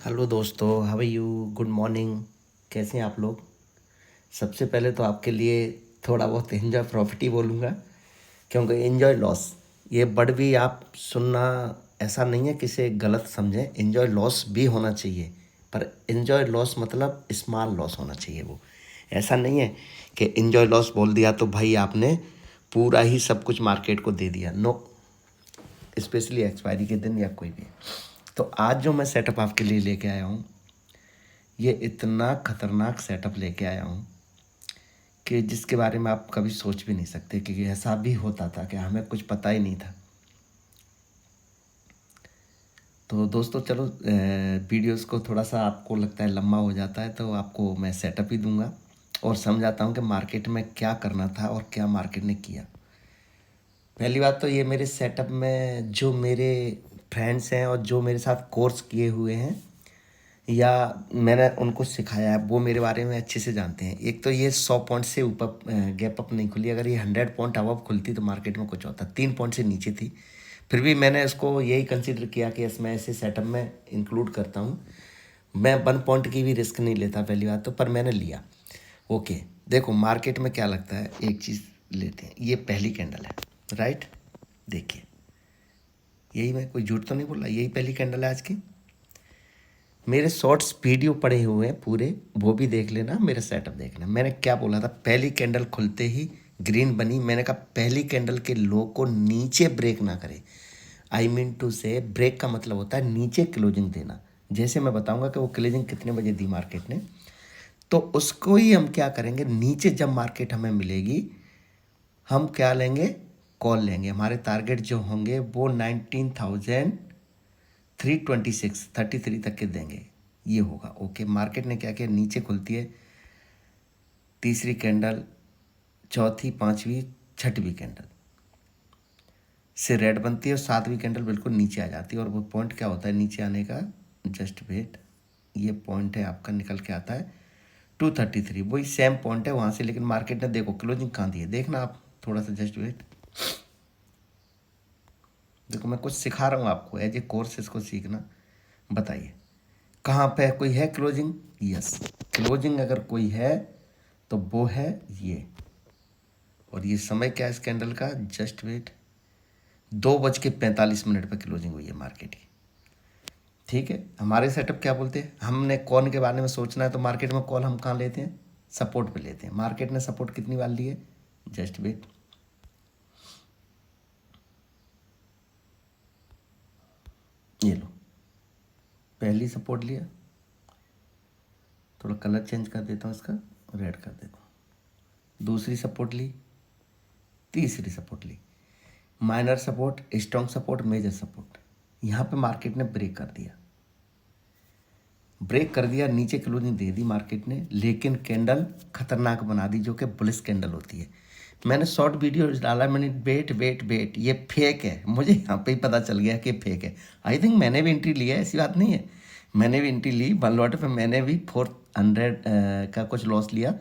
Hello दोस्तों, how are you? Good morning. कैसे हैं आप लोग? सबसे पहले तो आपके लिए थोड़ा बहुत एंजॉय प्रॉफिट ही बोलूँगा, क्योंकि एंजॉय लॉस ये वर्ड भी आप सुनना ऐसा नहीं है कि इसे गलत समझें। एंजॉय लॉस भी होना चाहिए, पर एंजॉय लॉस मतलब स्मॉल लॉस होना चाहिए। वो ऐसा नहीं है कि एंजॉय लॉस बोल दिया तो भाई आपने पूरा ही सब कुछ मार्केट को दे दिया। नो, स्पेशली एक्सपायरी के दिन या कोई भी। तो आज जो मैं सेटअप आपके लिए लेके आया हूँ, ये इतना खतरनाक सेटअप लेके आया हूँ कि जिसके बारे में आप कभी सोच भी नहीं सकते कि ऐसा भी होता था, कि हमें कुछ पता ही नहीं था। तो दोस्तों चलो, वीडियोस को थोड़ा सा आपको लगता है लंबा हो जाता है, तो आपको मैं सेटअप ही दूंगा और समझाता हूँ कि मार्केट में क्या करना था और क्या मार्केट ने किया। पहली बात तो ये, मेरे सेटअप में जो मेरे फ्रेंड्स हैं और जो मेरे साथ कोर्स किए हुए हैं या मैंने उनको सिखाया है, वो मेरे बारे में अच्छे से जानते हैं। एक तो ये 100 पॉइंट से ऊपर गैप अप नहीं खुली। अगर ये 100 पॉइंट अबव खुलती तो मार्केट में कुछ होता। 3 पॉइंट से नीचे थी, फिर भी मैंने इसको यही कंसिडर किया कि यस, मैं ऐसे सेटअप में इंक्लूड करता हूँ। मैं 1 पॉइंट की भी रिस्क नहीं लेता पहली बात तो, पर मैंने लिया। ओके, देखो मार्केट में क्या लगता है, एक चीज़ लेते हैं। ये पहली कैंडल है, राइट? देखिए, यही, मैं कोई झूठ तो नहीं बोल रहा, यही पहली कैंडल है आज की। मेरे शॉर्ट्स वीडियो पड़े हुए हैं पूरे, वो भी देख लेना, मेरा सेटअप देखना। मैंने क्या बोला था, पहली कैंडल खुलते ही ग्रीन बनी। मैंने कहा पहली कैंडल के लो को नीचे ब्रेक ना करे। आई मीन टू से, ब्रेक का मतलब होता है नीचे क्लोजिंग देना। जैसे मैं बताऊंगा कि वो क्लोजिंग कितने बजे दी मार्केट ने, तो उसको ही हम क्या करेंगे, नीचे जब मार्केट हमें मिलेगी हम क्या लेंगे, कॉल लेंगे। हमारे टारगेट जो होंगे वो 19,326 तक के देंगे, ये होगा। ओके, मार्केट ने क्या किया, नीचे खुलती है, तीसरी कैंडल, चौथी, पांचवी, छठवीं कैंडल से रेड बनती है और सातवीं कैंडल बिल्कुल नीचे आ जाती है। और वो पॉइंट क्या होता है नीचे आने का, जस्ट वेट, ये पॉइंट है आपका, निकल के आता है 233। वही सेम पॉइंट है वहाँ से, लेकिन मार्केट ने देखो क्लोजिंग कहाँ दी है, देखना आप थोड़ा सा, जस्ट वेट। देखो मैं कुछ सिखा रहा हूँ आपको, एज ए कोर्स इसको सीखना। बताइए कहाँ पे कोई है क्लोजिंग? यस, क्लोजिंग अगर कोई है तो वो है ये। और ये समय क्या है इस कैंडल का, जस्ट वेट, 2:45 पर क्लोजिंग हुई है मार्केट की। ठीक है, हमारे सेटअप क्या बोलते हैं, हमने कौन के बारे में सोचना है, तो मार्केट में कॉल हम कहाँ लेते हैं, सपोर्ट पे लेते हैं। मार्केट ने सपोर्ट कितनी बार ली है, जस्ट वेट, ये लो, पहली सपोर्ट लिया, थोड़ा कलर चेंज कर देता हूँ इसका, रेड कर देता हूँ। दूसरी सपोर्ट ली, तीसरी सपोर्ट ली, minor support, strong support, major support. यहाँ पे मार्केट ने ब्रेक कर दिया, ब्रेक कर दिया, नीचे क्लोजिंग दे दी मार्केट ने, लेकिन कैंडल खतरनाक बना दी, जो कि बुलिश कैंडल होती है। मैंने शॉर्ट वीडियो डाला, मैंने वेट वेट वेट, ये फेक है, मुझे यहाँ पे ही पता चल गया कि फेक है। आई थिंक मैंने भी एंट्री लिया है, ऐसी बात नहीं है, मैंने भी एंट्री ली 1 लॉट पे, मैंने भी 400 का कुछ लॉस लिया,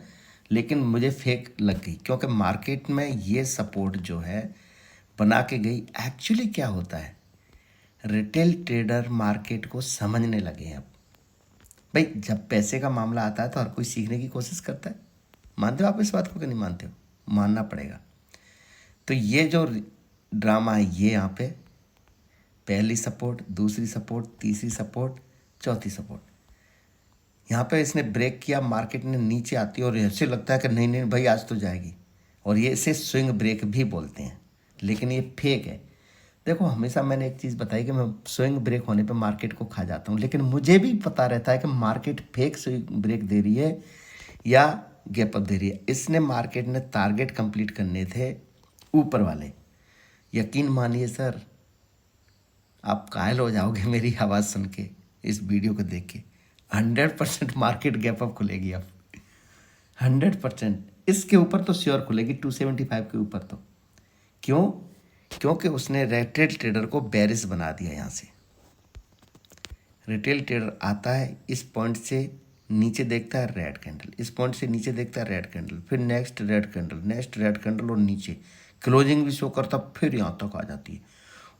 लेकिन मुझे फेक लग गई, क्योंकि मार्केट में ये सपोर्ट जो है बना के गई। एक्चुअली क्या होता है, रिटेल ट्रेडर मार्केट को समझने लगे हैं अब। भाई जब पैसे का मामला आता है तो हर कोई सीखने की कोशिश करता है। मानते हो आप इस बात को कि नहीं मानते हो? मानना पड़ेगा। तो ये जो ड्रामा है, ये यहाँ पे पहली सपोर्ट, दूसरी सपोर्ट, तीसरी सपोर्ट, चौथी सपोर्ट, यहाँ पे इसने ब्रेक किया, मार्केट ने नीचे आती है और ऐसे लगता है कि नहीं नहीं भाई आज तो जाएगी, और ये इसे स्विंग ब्रेक भी बोलते हैं, लेकिन ये फेक है। देखो हमेशा मैंने एक चीज़ बताई कि मैं स्विंग ब्रेक होने पे मार्केट को खा जाता हूँ, लेकिन मुझे भी पता रहता है कि मार्केट फेक स्विंग ब्रेक दे रही है या गैप अप दे रही है। इसने मार्केट ने टारगेट कंप्लीट करने थे ऊपर वाले, यकीन मानिए सर, आप कायल हो जाओगे मेरी आवाज़ सुन के, इस वीडियो को देख के। 100% मार्केट गैप अप खुलेगी अब, 100%। इसके ऊपर तो श्योर खुलेगी, 275 के ऊपर तो। क्यों? क्योंकि उसने रिटेल ट्रेडर को बेरिश बना दिया। यहाँ से रिटेल ट्रेडर आता है, इस पॉइंट से नीचे देखता है रेड कैंडल, इस पॉइंट से नीचे देखता है रेड कैंडल, फिर next red candle, next red candle, और नीचे क्लोजिंग भी शो करता, फिर यहाँ तक आ जाती है।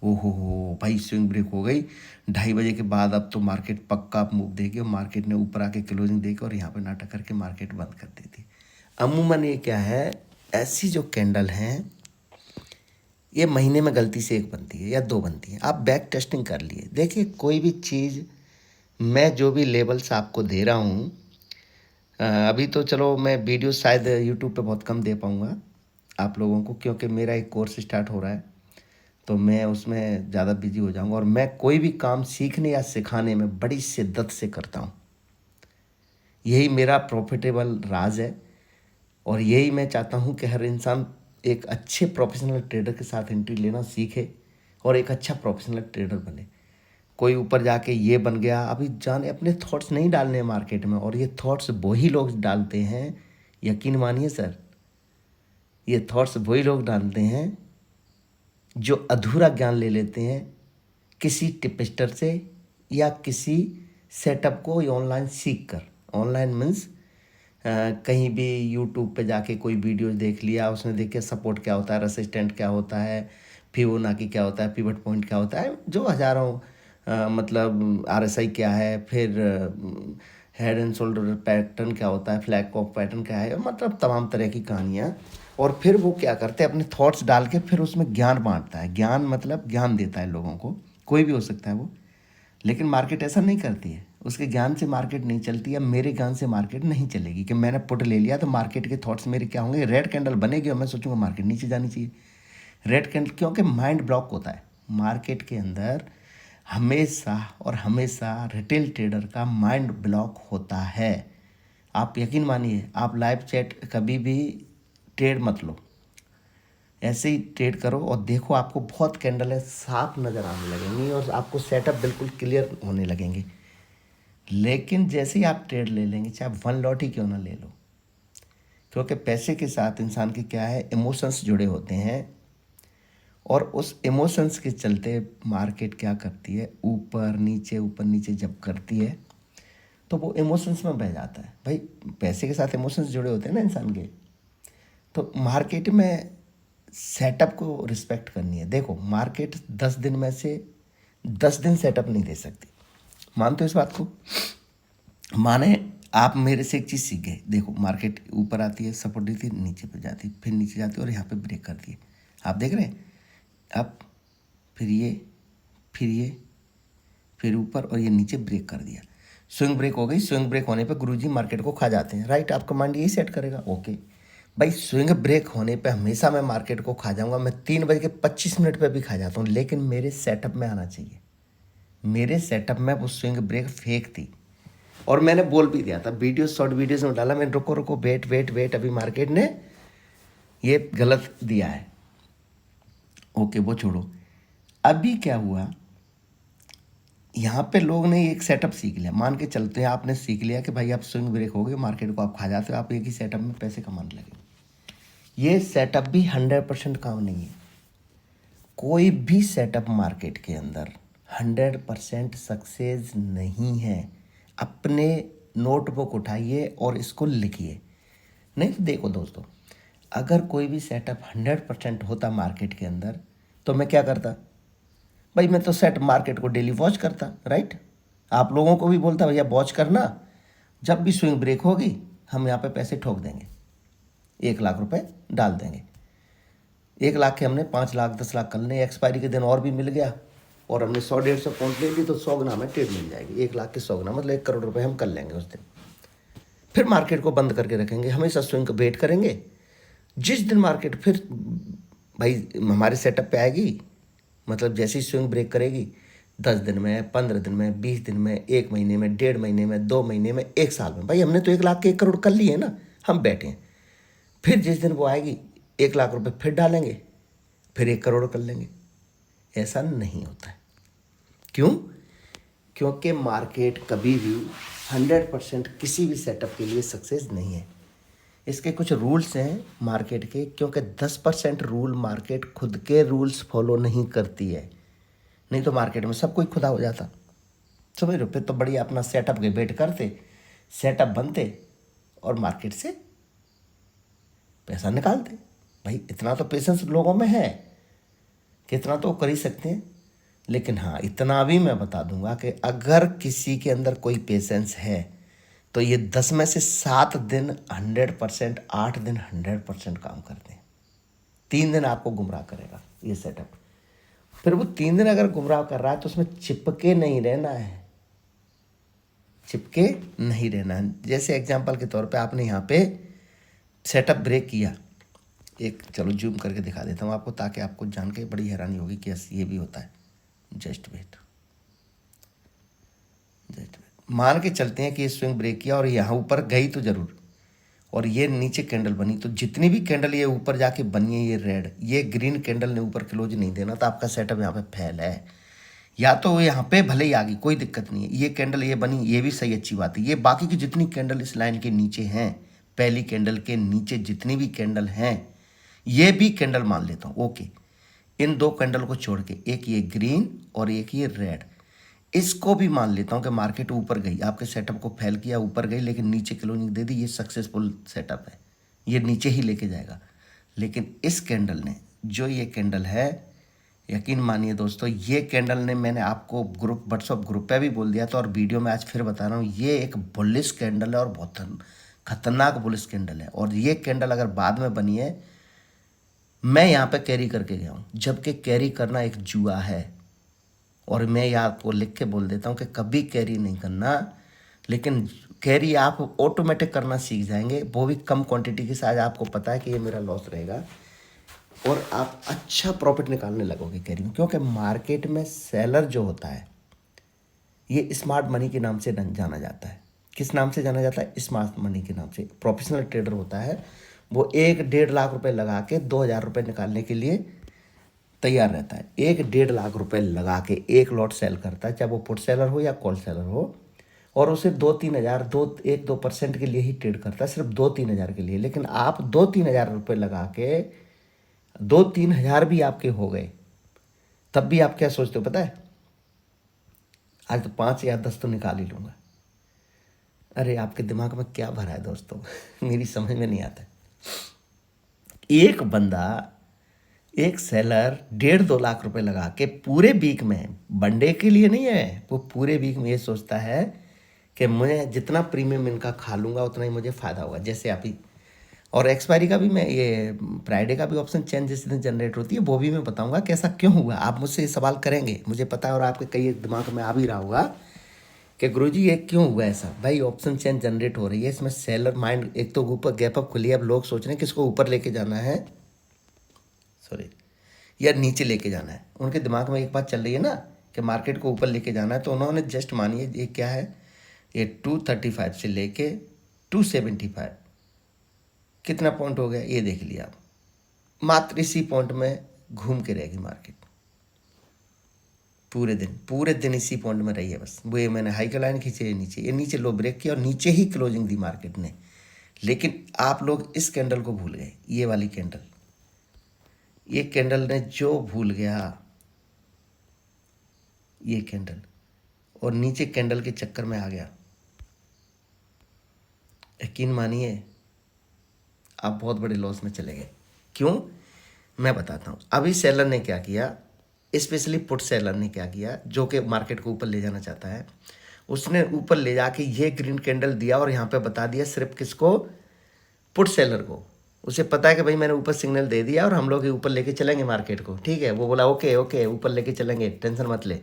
ओहो भाई स्विंग ब्रेक हो गई 2:30 बजे के बाद, अब तो मार्केट पक्का मूव देगी और मार्केट ने ऊपर आके क्लोजिंग देके और यहाँ पे नाटक करके मार्केट बंद कर देती। अमूमन ये क्या है, ऐसी जो कैंडल हैं ये महीने में गलती से एक बनती है या दो बनती है। आप बैक टेस्टिंग कर लिए देखिए, कोई भी चीज़ मैं जो भी लेवल्स आपको दे रहा हूँ, अभी तो चलो मैं वीडियो शायद यूट्यूब पे बहुत कम दे पाऊँगा आप लोगों को, क्योंकि मेरा एक कोर्स स्टार्ट हो रहा है तो मैं उसमें ज़्यादा बिजी हो जाऊँगा। और मैं कोई भी काम सीखने या सिखाने में बड़ी शिद्दत से करता हूँ, यही मेरा प्रॉफिटेबल राज है। और यही मैं चाहता हूँ कि हर इंसान एक अच्छे प्रोफेशनल ट्रेडर के साथ एंट्री लेना सीखे और एक अच्छा प्रोफेशनल ट्रेडर बने। कोई ऊपर जाके ये बन गया, अभी जाने अपने थॉट्स नहीं डालने हैं मार्केट में, और ये थॉट्स वही लोग डालते हैं, यकीन मानिए सर, ये थॉट्स वही लोग डालते हैं जो अधूरा ज्ञान ले लेते हैं किसी टिपस्टर से या किसी सेटअप को ऑनलाइन सीख कर। ऑनलाइन मीन्स कहीं भी यूट्यूब पे जाके कोई वीडियो देख लिया, उसने देख के सपोर्ट क्या होता है, रेसिस्टेंट क्या होता है, फिबोनाची क्या होता है, पिवट पॉइंट क्या होता है, जो हज़ारों मतलब आरएसआई क्या है, फिर हेड एंड शोल्डर पैटर्न क्या होता है, फ्लैग ऑफ पैटर्न क्या है, मतलब तमाम तरह की कहानियाँ। और फिर वो क्या करते हैं, अपने थॉट्स डाल के फिर उसमें ज्ञान बांटता है। ज्ञान मतलब ज्ञान देता है लोगों को, कोई भी हो सकता है वो, लेकिन मार्केट ऐसा नहीं करती है। उसके ज्ञान से मार्केट नहीं चलती है, मेरे ज्ञान से मार्केट नहीं चलेगी। कि मैंने पुट ले लिया तो मार्केट के थॉट्स मेरे क्या होंगे, रेड कैंडल बनेगी और मैं सोचूंगा मार्केट नीचे जानी चाहिए। रेड कैंडल, क्योंकि माइंड ब्लॉक होता है मार्केट के अंदर, हमेशा और हमेशा रिटेल ट्रेडर का माइंड ब्लॉक होता है। आप यकीन मानिए, आप लाइव चैट कभी भी ट्रेड मत लो, ऐसे ही ट्रेड करो और देखो आपको बहुत कैंडलें साफ नज़र आने लगेंगी और आपको सेटअप बिल्कुल क्लियर होने लगेंगे। लेकिन जैसे ही आप ट्रेड ले लेंगे, चाहे 1 लॉट ही क्यों ना ले लो, क्योंकि पैसे के साथ इंसान के क्या है, इमोशंस जुड़े होते हैं। और उस इमोशंस के चलते मार्केट क्या करती है, ऊपर नीचे जब करती है तो वो इमोशंस में बह जाता है। भाई पैसे के साथ इमोशंस जुड़े होते हैं ना इंसान के, तो मार्केट में सेटअप को रिस्पेक्ट करनी है। देखो मार्केट 10 दिन में से 10 दिन सेटअप नहीं दे सकती, मानते हो इस बात को? माने आप मेरे से एक चीज़ सीख गए, देखो मार्केट ऊपर आती है, सपोर्ट देती है, नीचे पे जाती है, फिर नीचे जाती है और यहाँ पे ब्रेक करती है, आप देख रहे हैं। अब फिर ये फिर ऊपर और ये नीचे ब्रेक कर दिया, स्विंग ब्रेक हो गई। स्विंग ब्रेक होने पे गुरुजी मार्केट को खा जाते हैं, राइट? आपका माइंड यही सेट करेगा, ओके भाई स्विंग ब्रेक होने पे हमेशा मैं मार्केट को खा जाऊंगा, मैं 3:25 पे भी खा जाता हूँ, लेकिन मेरे सेटअप में आना चाहिए। मेरे सेटअप में वो स्विंग ब्रेक फेक थी और मैंने बोल भी दिया था, वीडियो शॉर्ट वीडियोस में डाला मैंने, रुको रुको वेट वेट वेट, अभी मार्केट ने ये गलत दिया है, ओके वो छोड़ो। अभी क्या हुआ, यहाँ पे लोग ने एक सेटअप सीख लिया, मान के चलते हैं आपने सीख लिया कि भाई आप स्विंग ब्रेक हो गए, मार्केट को आप खा जाते हो, आप एक ही सेटअप में पैसे कमाने लगे। ये सेटअप भी 100% काम नहीं है। कोई भी सेटअप मार्केट के अंदर 100% सक्सेस नहीं है। अपने नोटबुक उठाइए और इसको लिखिए। नहीं तो देखो दोस्तों, अगर कोई भी सेटअप 100% होता मार्केट के अंदर तो मैं क्या करता भाई, मैं तो सेट मार्केट को डेली वॉच करता, राइट? आप लोगों को भी बोलता भैया वॉच करना, जब भी स्विंग ब्रेक होगी हम यहाँ पे पैसे ठोक देंगे, 1 लाख रुपए डाल देंगे। 1 लाख के हमने 5 लाख 10 लाख कर लें, एक्सपायरी के दिन और भी मिल गया और हमने 100-150 पॉइंट ले ली तो 100 गुना में ट्रेड मिल जाएगी। 1 लाख के 100 गुना मतलब 1 करोड़ रुपए हम कर लेंगे उस दिन। फिर मार्केट को बंद करके रखेंगे, हमेशा स्विंग का वेट करेंगे। जिस दिन मार्केट फिर भाई हमारे सेटअप पे आएगी, मतलब जैसे ही स्विंग ब्रेक करेगी, 10 दिन में, 15 दिन में, 20 दिन में, 1 महीने में, 1.5 महीने में, 2 महीने में, 1 साल में, भाई हमने तो 1 लाख के 1 करोड़ कर लिए ना, हम बैठे हैं। फिर जिस दिन वो आएगी 1 लाख रुपए फिर डालेंगे, फिर 1 करोड़ कर लेंगे। ऐसा नहीं होता है। क्यों? क्योंकि मार्केट कभी भी 100% किसी भी सेटअप के लिए सक्सेस नहीं है। इसके कुछ रूल्स हैं मार्केट के, क्योंकि 10% रूल मार्केट खुद के रूल्स फॉलो नहीं करती है, नहीं तो मार्केट में सब कोई खुदा हो जाता, समझ रहे हो? फिर तो बढ़िया अपना सेटअप के वेट करते, सेटअप बनते और मार्केट से पैसा निकालते। भाई इतना तो पेशेंस लोगों में है, कितना तो कर ही सकते हैं, लेकिन हाँ इतना भी मैं बता दूंगा कि अगर किसी के अंदर कोई पेशेंस है तो ये 10 में से 7 दिन 100%, 8 दिन 100% काम करते हैं। 3 दिन आपको गुमराह करेगा ये सेटअप, फिर वो 3 दिन अगर गुमराह कर रहा है तो उसमें चिपके नहीं रहना है, चिपके नहीं रहना है। जैसे एग्जाम्पल के तौर पे आपने यहाँ पे सेटअप ब्रेक किया, एक चलो जूम करके दिखा देता हूँ आपको, ताकि आपको जान के बड़ी हैरानी होगी कि यस ये भी होता है। जस्ट वेट, मान के चलते हैं कि ये स्विंग ब्रेक किया और यहाँ ऊपर गई तो जरूर, और ये नीचे कैंडल बनी, तो जितनी भी कैंडल ये ऊपर जाके बनी है, ये रेड, ये ग्रीन कैंडल ने ऊपर क्लोज नहीं देना, तो आपका सेटअप यहाँ पे फेल है। या तो यहाँ पे भले ही आ गई, कोई दिक्कत नहीं है, ये कैंडल ये बनी, ये भी सही अच्छी बात है। ये बाकी की जितनी कैंडल इस लाइन के नीचे हैं, पहली कैंडल के नीचे जितनी भी कैंडल हैं, ये भी कैंडल मान लेता हूँ, ओके। इन 2 कैंडल को छोड़ के, एक ये ग्रीन और एक ये रेड, इसको भी मान लेता हूँ कि मार्केट ऊपर गई, आपके सेटअप को फेल किया, ऊपर गई, लेकिन नीचे क्लोजिंग दे दी, ये सक्सेसफुल सेटअप है, ये नीचे ही लेके जाएगा। लेकिन इस कैंडल ने, जो ये कैंडल है, यकीन मानिए दोस्तों, ये कैंडल ने, मैंने आपको ग्रुप व्हाट्सअप ग्रुप पे भी बोल दिया था और वीडियो में आज फिर बता रहा हूँ, ये एक बुलिश कैंडल है और बहुत खतरनाक बुलिश कैंडल है। और ये कैंडल अगर बाद में बनी है, मैं यहाँ पे कैरी करके गया हूँ, जबकि कैरी करना एक जुआ है। और मैं यहाँ आपको लिख के बोल देता हूँ कि कभी कैरी नहीं करना, लेकिन कैरी आप ऑटोमेटिक करना सीख जाएंगे, वो भी कम क्वांटिटी के साथ। आपको पता है कि ये मेरा लॉस रहेगा और आप अच्छा प्रॉफिट निकालने लगोगे कैरी में, क्योंकि मार्केट में सेलर जो होता है ये स्मार्ट मनी के नाम से जाना जाता है। किस नाम से जाना जाता है? स्मार्ट मनी के नाम से। प्रोफेशनल ट्रेडर होता है वो 1-1.5 लाख रुपए लगा के 2,000 रुपये निकालने के लिए तैयार रहता है। 1-1.5 लाख रुपए लगा के एक लॉट सेल करता है, चाहे वो पुट सेलर हो या कॉल सेलर हो, और उसे 2-3 हज़ार 1-2% के लिए ही ट्रेड करता है, सिर्फ 2-3 हज़ार के लिए। लेकिन आप 2-3 हज़ार रुपये लगा के 2-3 हज़ार भी आपके हो गए, तब भी आप क्या सोचते हो पता है? आज तो 5 या 10 तो निकाल ही लूँगा। अरे आपके दिमाग में क्या भरा है दोस्तों? मेरी समझ में नहीं आता। एक बंदा, एक सेलर 1.5-2 लाख रुपए लगा के पूरे वीक में, वनडे के लिए नहीं है, वो पूरे वीक में ये सोचता है कि मैं जितना प्रीमियम इनका खा लूँगा उतना ही मुझे फ़ायदा होगा। जैसे आप ही, और एक्सपायरी का भी मैं, ये फ्राइडे का भी ऑप्शन चेंज जिस दिन जनरेट होती है वो भी मैं बताऊंगा कैसा क्यों हुआ। आप मुझसे ये सवाल करेंगे, मुझे पता है, और आपके कई दिमाग में आ भी रहा होगा कि गुरुजी ये क्यों हुआ ऐसा। भाई ऑप्शन चेंज जनरेट हो रही है, इसमें सेलर माइंड, एक तो ऊपर गैप अप खुली है, अब लोग सोच रहे हैं किसको ऊपर लेके जाना है, सॉरी, या नीचे लेके जाना है। उनके दिमाग में एक बात चल रही है ना कि मार्केट को ऊपर लेके जाना है, तो उन्होंने जस्ट मानिए ये क्या है, ये 235 से लेके 275 कितना पॉइंट हो गया ये देख लिया आप। मात्र इसी पॉइंट में घूम के रहेगी मार्केट पूरे दिन इसी पॉइंट में रही है बस। वो ये मैंने हाई का लाइन खींचे, ये नीचे लो ब्रेक किया और नीचे ही क्लोजिंग दी मार्केट ने। लेकिन आप लोग इस कैंडल को भूल गए, ये वाली कैंडल, ये कैंडल ने जो भूल गया ये कैंडल, और नीचे कैंडल के चक्कर में आ गया, यकीन मानिए आप बहुत बड़े लॉस में चले गए। क्यों? मैं बताता हूँ। अभी सेलर ने क्या किया, स्पेशली पुट सेलर ने क्या किया, जो कि मार्केट को ऊपर ले जाना चाहता है, उसने ऊपर ले जाके ये ग्रीन कैंडल दिया और यहाँ पे बता दिया सिर्फ किसको, पुट सेलर को। उसे पता है कि भाई मैंने ऊपर सिग्नल दे दिया और हम लोग ऊपर लेके चलेंगे मार्केट को, ठीक है। वो बोला ओके ओके ऊपर लेके चलेंगे, टेंशन मत ले,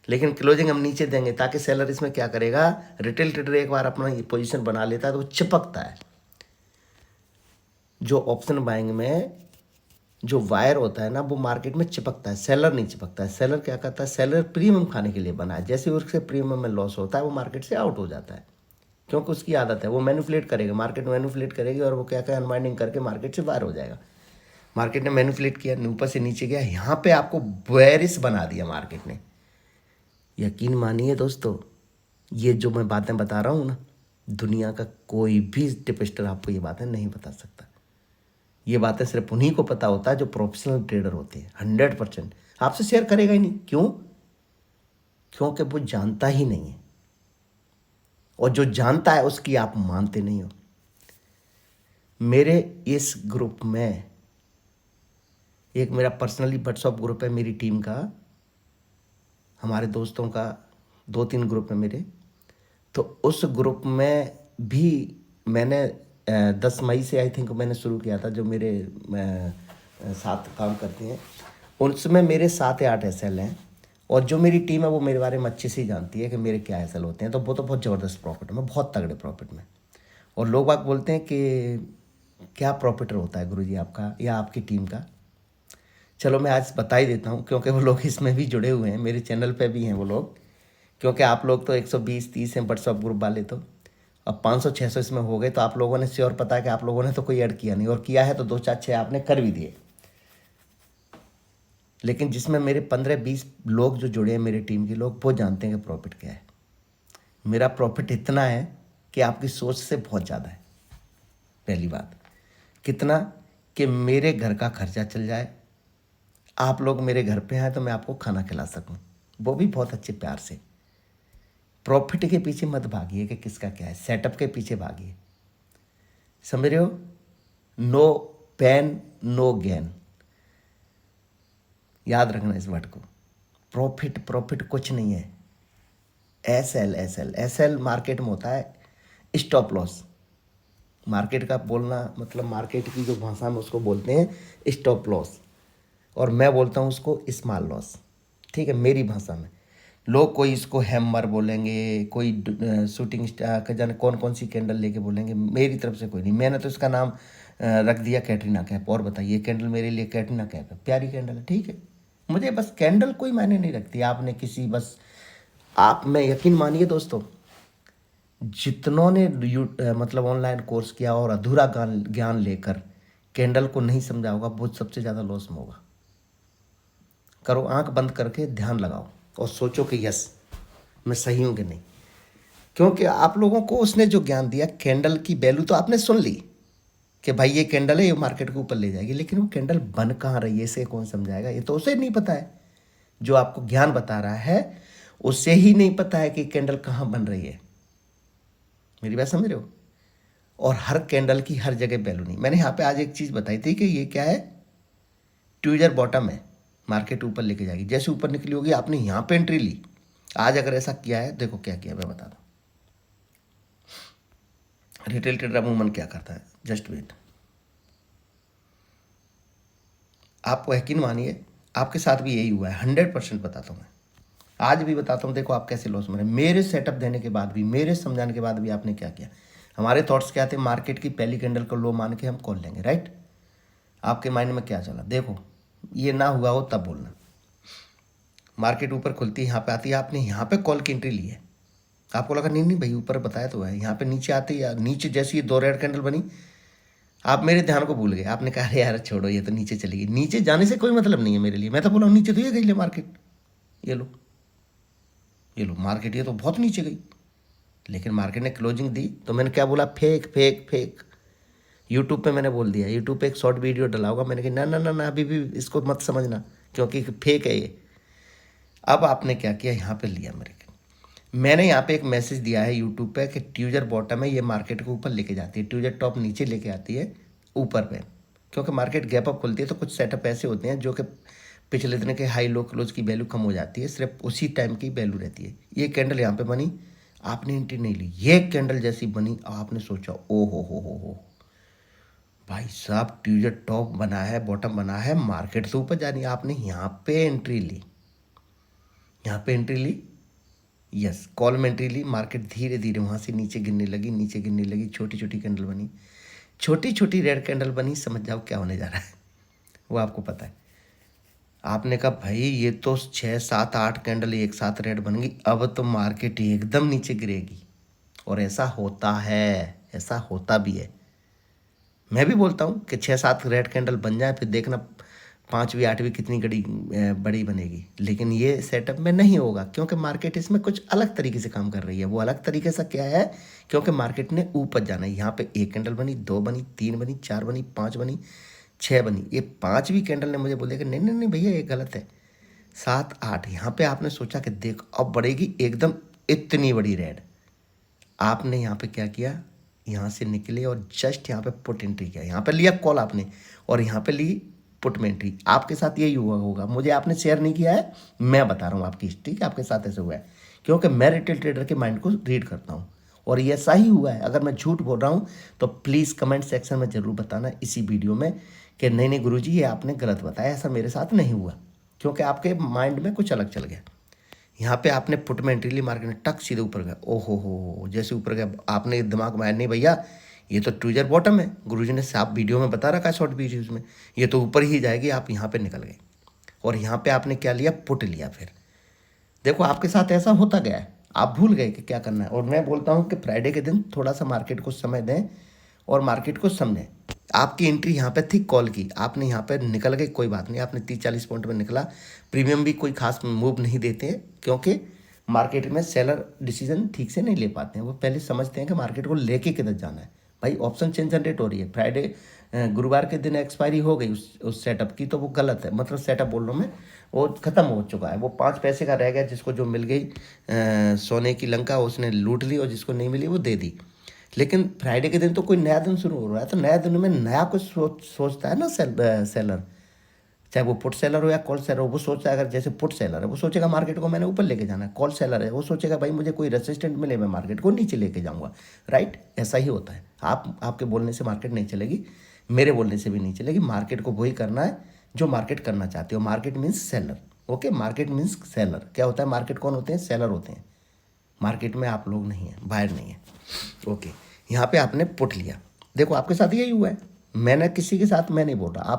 लेकिन क्लोजिंग हम नीचे देंगे, ताकि सेलर इसमें क्या करेगा, रिटेल ट्रेडर एक बार अपना ये पोजीशन बना लेता है तो वो चिपकता है। जो ऑप्शन बाइंग में जो वायर होता है ना, वो मार्केट में चिपकता है, सेलर नहीं चिपकता है। सेलर क्या करता है, सेलर प्रीमियम खाने के लिए बना है, जैसे उससे प्रीमियम में लॉस होता है वो मार्केट से आउट हो जाता है, क्योंकि उसकी आदत है, वो मैनिपुलेट करेगा, मार्केट मैनिपुलेट करेगी और वो क्या क्या अनवाइंडिंग करके मार्केट से बाहर हो जाएगा। मार्केट ने मैनिपुलेट किया, ऊपर से नीचे गया, यहाँ पे आपको बेयरिश बना दिया मार्केट ने। यकीन मानिए दोस्तों, ये जो मैं बातें बता रहा हूँ ना, दुनिया का कोई भी टिपिस्टर आपको ये बातें नहीं बता सकता। ये बातें सिर्फ उन्हीं को पता होता है जो प्रोफेशनल ट्रेडर होते हैं। 100% आपसे शेयर करेगा ही नहीं। क्यों? क्योंकि वो जानता ही नहीं है, और जो जानता है उसकी आप मानते नहीं हो। मेरे इस ग्रुप में एक मेरा पर्सनली व्हाट्सअप ग्रुप है मेरी टीम का, हमारे दोस्तों का 2-3 ग्रुप है मेरे। तो उस ग्रुप में भी मैंने 10 मई से आई थिंक मैंने शुरू किया था, जो मेरे साथ काम करते हैं उसमें मेरे 7 या 8 SL हैं, और जो मेरी टीम है वो मेरे बारे में अच्छे से ही जानती है कि मेरे क्या SL होते हैं। तो वो तो बहुत ज़बरदस्त प्रॉफिट में, बहुत तगड़े प्रॉफिट में। और लोग बाग बोलते हैं कि क्या प्रॉफिट होता है गुरुजी आपका या आपकी टीम का। चलो मैं आज बता ही देता हूँ, क्योंकि वो लोग इसमें भी जुड़े हुए हैं, मेरे चैनल पे भी हैं वो लोग। क्योंकि आप लोग तो 120-130 हैं व्हाट्सअप ग्रुप वाले, तो अब 500-600 इसमें हो गए। तो आप लोगों ने श्योर पता है कि आप लोगों ने तो कोई ऐड किया नहीं, और किया है तो 2-4-6 आपने कर भी दिए। लेकिन जिसमें मेरे 15-20 लोग जो जुड़े हैं मेरी टीम के लोग, वो जानते हैं कि प्रॉफिट क्या है। मेरा प्रॉफिट इतना है कि आपकी सोच से बहुत ज़्यादा है। पहली बात कितना, कि मेरे घर का खर्चा चल जाए, आप लोग मेरे घर पे आए तो मैं आपको खाना खिला सकूं, वो भी बहुत अच्छे प्यार से। प्रॉफिट के पीछे मत भागिए कि किसका क्या है, सेटअप के पीछे भागिए। समझ रहे हो? नो पेन नो गेन, याद रखना इस वर्ड को। प्रॉफिट प्रॉफिट कुछ नहीं है। एस एल मार्केट में होता है स्टॉप लॉस। मार्केट का बोलना मतलब मार्केट की जो भाषा में उसको बोलते हैं स्टॉप लॉस, और मैं बोलता हूँ उसको स्मॉल लॉस। ठीक है, मेरी भाषा में। लोग कोई इसको हैमर बोलेंगे, कोई शूटिंग स्टार का जाने कौन कौन सी कैंडल लेके बोलेंगे, मेरी तरफ से कोई नहीं। मैंने तो इसका नाम रख दिया कैटरीना कैप। और बताइए, कैंडल मेरे लिए कैटरीना कैप है, प्यारी कैंडल है, ठीक है। मुझे बस कैंडल कोई मायने नहीं रखती। आपने किसी बस आप में यकीन मानिए दोस्तों, जितनों ने मतलब ऑनलाइन कोर्स किया और अधूरा ज्ञान लेकर कैंडल को नहीं समझा होगा, वो सबसे ज़्यादा लॉस में होगा। करो आंख बंद करके ध्यान लगाओ और सोचो कि यस मैं सही हूँ कि नहीं। क्योंकि आप लोगों को उसने जो ज्ञान दिया, कैंडल की वैल्यू तो आपने सुन ली कि भाई ये कैंडल है, ये मार्केट के ऊपर ले जाएगी, लेकिन वो कैंडल बन कहाँ रही है इसे कौन समझाएगा? ये तो उसे नहीं पता है। जो आपको ज्ञान बता रहा है उसे ही नहीं पता है कि कैंडल कहाँ बन रही है। मेरी बात समझ रहे हो? और हर कैंडल की हर जगह वैल्यू नहीं। मैंने यहाँ पे आज एक चीज़ बताई थी कि ये क्या है, ट्यूजर बॉटम है, मार्केट ऊपर लेके जाएगी। जैसे ऊपर निकली होगी आपने यहाँ पे एंट्री ली। आज अगर ऐसा किया है, देखो क्या किया, मैं बता दूँ। रिटेल ट्रेडर अमूमन क्या करता है, जस्ट वेट। आपको यकीन मानिए आपके साथ भी यही हुआ है, 100% बताता हूँ मैं। आज भी बताता हूँ, देखो आप कैसे लॉस में रहे। मेरे सेटअप देने के बाद भी, मेरे समझाने के बाद भी आपने क्या किया। हमारे थॉट्स क्या थे, मार्केट की पहली कैंडल को लो मान के हम कॉल लेंगे, राइट। आपके माइंड में क्या चला, देखो ये ना हुआ हो तब बोलना। मार्केट ऊपर खुलती है, यहाँ पे आती है, आपने यहाँ पे कॉल की एंट्री ली है। आपको लगा नहीं नहीं भाई ऊपर बताया तो है, यहाँ पे नीचे आती है, नीचे जैसी ये 2 रेड कैंडल बनी, आप मेरे ध्यान को भूल गए। आपने कहा अरे यार छोड़ो, ये तो नीचे चली गई। नीचे जाने से कोई मतलब नहीं है मेरे लिए। मैं तो बोला नीचे तो ये गई ले मार्केट, ये लो ये लो मार्केट, ये तो बहुत नीचे गई। लेकिन मार्केट ने क्लोजिंग दी तो मैंने क्या बोला, फेक फेक फेक। यूट्यूब पे मैंने बोल दिया, यूट्यूब पे एक शॉर्ट वीडियो डला होगा, मैंने कहा ना ना ना ना अभी भी इसको मत समझना क्योंकि फेक है ये। अब आपने क्या किया, यहाँ पे लिया मेरे को। मैंने यहाँ पे एक मैसेज दिया है यूट्यूब पे कि ट्यूजर बॉटम है, ये मार्केट को ऊपर लेके जाती है, ट्यूजर टॉप नीचे लेके आती है ऊपर पे। क्योंकि मार्केट गैप अप खुलती है तो कुछ सेटअप ऐसे होते हैं जो कि पिछले दिन के हाई लो क्लोज की वैल्यू कम हो जाती है, सिर्फ उसी टाइम की वैल्यू रहती है। ये कैंडल यहाँ पे बनी, आपने एंट्री नहीं ली। ये कैंडल जैसी बनी, आपने सोचा ओ हो भाई साहब, ट्यूजर टॉप बना है, बॉटम बना है, मार्केट से ऊपर जानी है। आपने यहाँ पे एंट्री ली, यहाँ पे एंट्री ली, यस कॉल में एंट्री ली। मार्केट धीरे धीरे वहाँ से नीचे गिरने लगी, नीचे गिरने लगी, छोटी छोटी कैंडल बनी, छोटी छोटी रेड कैंडल बनी। समझ जाओ क्या होने जा रहा है, वो आपको पता है। आपने कहा भाई ये तो 6 7 8 कैंडल एक साथ रेड बन गई, अब तो मार्केट एकदम नीचे गिरेगी। और ऐसा होता है, ऐसा होता भी है। मैं भी बोलता हूँ कि 6 7 रेड कैंडल बन जाए, फिर देखना 5वीं 8वीं कितनी बड़ी बनेगी। लेकिन ये सेटअप में नहीं होगा क्योंकि मार्केट इसमें कुछ अलग तरीके से काम कर रही है। वो अलग तरीके से क्या है, क्योंकि मार्केट ने ऊपर जाना है। यहाँ पे 1 कैंडल बनी, 2 बनी, 3 बनी, 4 बनी, 5 बनी, 6 बनी। ये 5वीं कैंडल ने मुझे बोले कि नहीं नहीं नहीं भैया ये गलत है, 7 8। यहाँ पे आपने सोचा कि देख अब बढ़ेगी एकदम इतनी बड़ी रेड। आपने यहाँ पे क्या किया, यहाँ से निकले और जस्ट यहाँ पे पुट एंट्री किया, यहाँ पे लिया कॉल आपने और यहाँ पे ली पुट में एंट्री। आपके साथ यही हुआ होगा, मुझे आपने शेयर नहीं किया है, मैं बता रहा हूँ आपकी हिस्ट्री कि आपके साथ ऐसे हुआ है, क्योंकि मैं रिटेल ट्रेडर के माइंड को रीड करता हूँ और ये ऐसा ही हुआ है। अगर मैं झूठ बोल रहा हूँ तो प्लीज़ कमेंट सेक्शन में ज़रूर बताना इसी वीडियो में कि नहीं नहीं गुरुजी ये आपने गलत बताया, ऐसा मेरे साथ नहीं हुआ, क्योंकि आपके माइंड में कुछ अलग चल गया। यहाँ पे आपने पुट में एंट्री ली, मार्केट में टक सीधे ऊपर गया, ओहो हो, जैसे ऊपर गया आपने दिमाग में आया नहीं भैया ये तो ट्विजर बॉटम है, गुरुजी ने साफ वीडियो में बता रखा है शॉर्ट वीडियोज़ में, ये तो ऊपर ही जाएगी, आप यहाँ पे निकल गए और यहाँ पे आपने क्या लिया, पुट लिया। फिर देखो आपके साथ ऐसा होता गया है, आप भूल गए कि क्या करना है। और मैं बोलता हूँ कि फ्राइडे के दिन थोड़ा सा मार्केट को समय दें और मार्केट को समझें। आपकी एंट्री यहाँ पे थी कॉल की, आपने यहाँ पे निकल गए, कोई बात नहीं, आपने 30-40 पॉइंट में निकला। प्रीमियम भी कोई खास मूव नहीं देते हैं, क्योंकि मार्केट में सेलर डिसीजन ठीक से नहीं ले पाते हैं, वो पहले समझते हैं कि मार्केट को लेके किधर जाना है। भाई ऑप्शन चेंज जनरेट हो रही है, फ्राइडे गुरुवार के दिन एक्सपायरी हो गई उस सेटअप की, तो वो गलत है, मतलब सेटअप बोल रहा हूँ मैं, वो ख़त्म हो चुका है, वो 5 पैसे का रह गया, जिसको जो मिल गई सोने की लंका उसने लूट ली और जिसको नहीं मिली वो दे दी। लेकिन फ्राइडे के दिन तो कोई नया दिन शुरू हो रहा है, तो नया दिन में नया कुछ सोचता है ना सेलर, चाहे वो पुट सेलर हो या कॉल सेलर हो। वो सोचता है, अगर जैसे पुट सेलर है वो सोचेगा मार्केट को मैंने ऊपर लेके जाना है, कॉल सेलर है वो सोचेगा भाई मुझे कोई रेसिस्टेंट मिले मैं मार्केट को नीचे लेके जाऊंगा, राइट। ऐसा ही होता है, आपके बोलने से मार्केट नहीं चलेगी, मेरे बोलने से भी नहीं चलेगी, मार्केट को वही करना है जो मार्केट करना चाहती हो। Market means seller, okay, market means seller. क्या होता है, मार्केट कौन होते हैं, सेलर होते हैं, मार्केट में आप लोग नहीं हैं, बाहर नहीं है, ओके। यहाँ पे आपने पुट लिया, देखो आपके साथ यही हुआ है, मैंने किसी के साथ मैं नहीं बोल रहा।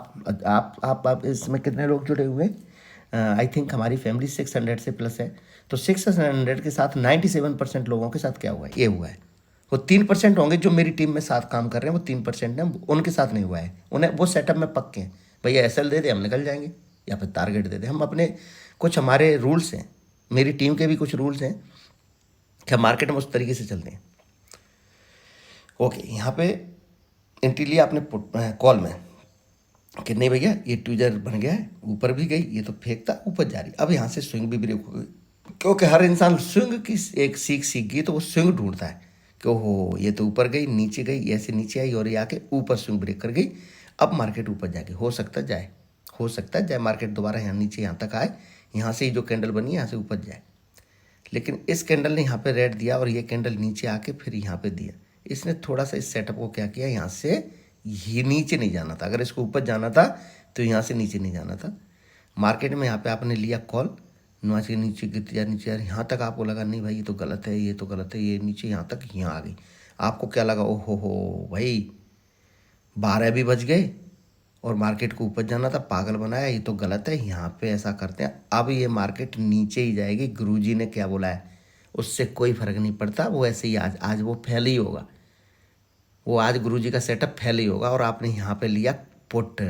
आप इसमें कितने लोग जुड़े हुए हैं, आई थिंक हमारी फैमिली 600 से प्लस है, तो 600 के साथ 97% लोगों के साथ क्या हुआ है, ये हुआ है। वो 3% होंगे जो मेरी टीम में साथ काम कर रहे हैं, वो 3% हैं, उनके साथ नहीं हुआ है, उन्हें वो सेटअप में पक्के हैं, भैया SL दे दे हम निकल जाएंगे, या फिर टारगेट दे दे, हम अपने कुछ हमारे रूल्स हैं, मेरी टीम के भी कुछ रूल्स हैं कि मार्केट में उस तरीके से चलते हैं, ओके। यहाँ पे एंट्री लिया आपने कॉल में कि नहीं भैया ये ट्विजर बन गया है, ऊपर भी गई, ये तो फेंकता ऊपर जा रही, अब यहाँ से स्विंग भी ब्रेक हो गई, क्योंकि हर इंसान स्विंग की एक सीख गई तो वो स्विंग ढूंढता है कि ओहो ये तो ऊपर गई, नीचे गई, ऐसे नीचे आई और ये आके ऊपर स्विंग ब्रेक कर गई, अब मार्केट ऊपर जाके हो सकता जाए मार्केट दोबारा यहाँ नीचे यहाँ तक आए, यहाँ से ही जो कैंडल बनी है यहाँ से ऊपर जाए। लेकिन इस कैंडल ने यहाँ पे रेड दिया और ये कैंडल नीचे आके फिर यहाँ पे दिया, इसने थोड़ा सा इस सेटअप को क्या किया, यहाँ से ये नीचे नहीं जाना था, अगर इसको ऊपर जाना था तो यहाँ से नीचे नहीं जाना था। मार्केट में यहाँ पे आपने लिया कॉल, नुआ से नीचे गिरती जा नीचे, यहाँ तक आपको लगा नहीं भाई ये तो गलत है, ये तो गलत है, ये नीचे यहाँ तक यहाँ आ गई, आपको क्या लगा, ओहो हो भाई 12 भी बज गए और मार्केट को ऊपर जाना था, पागल बनाया, ये तो गलत है, यहाँ पे ऐसा करते हैं, अब ये मार्केट नीचे ही जाएगी, गुरुजी ने क्या बोला है उससे कोई फर्क नहीं पड़ता, वो ऐसे ही आज वो फेल ही होगा, वो आज गुरुजी का सेटअप फेल ही होगा। और आपने यहाँ पे लिया पुट,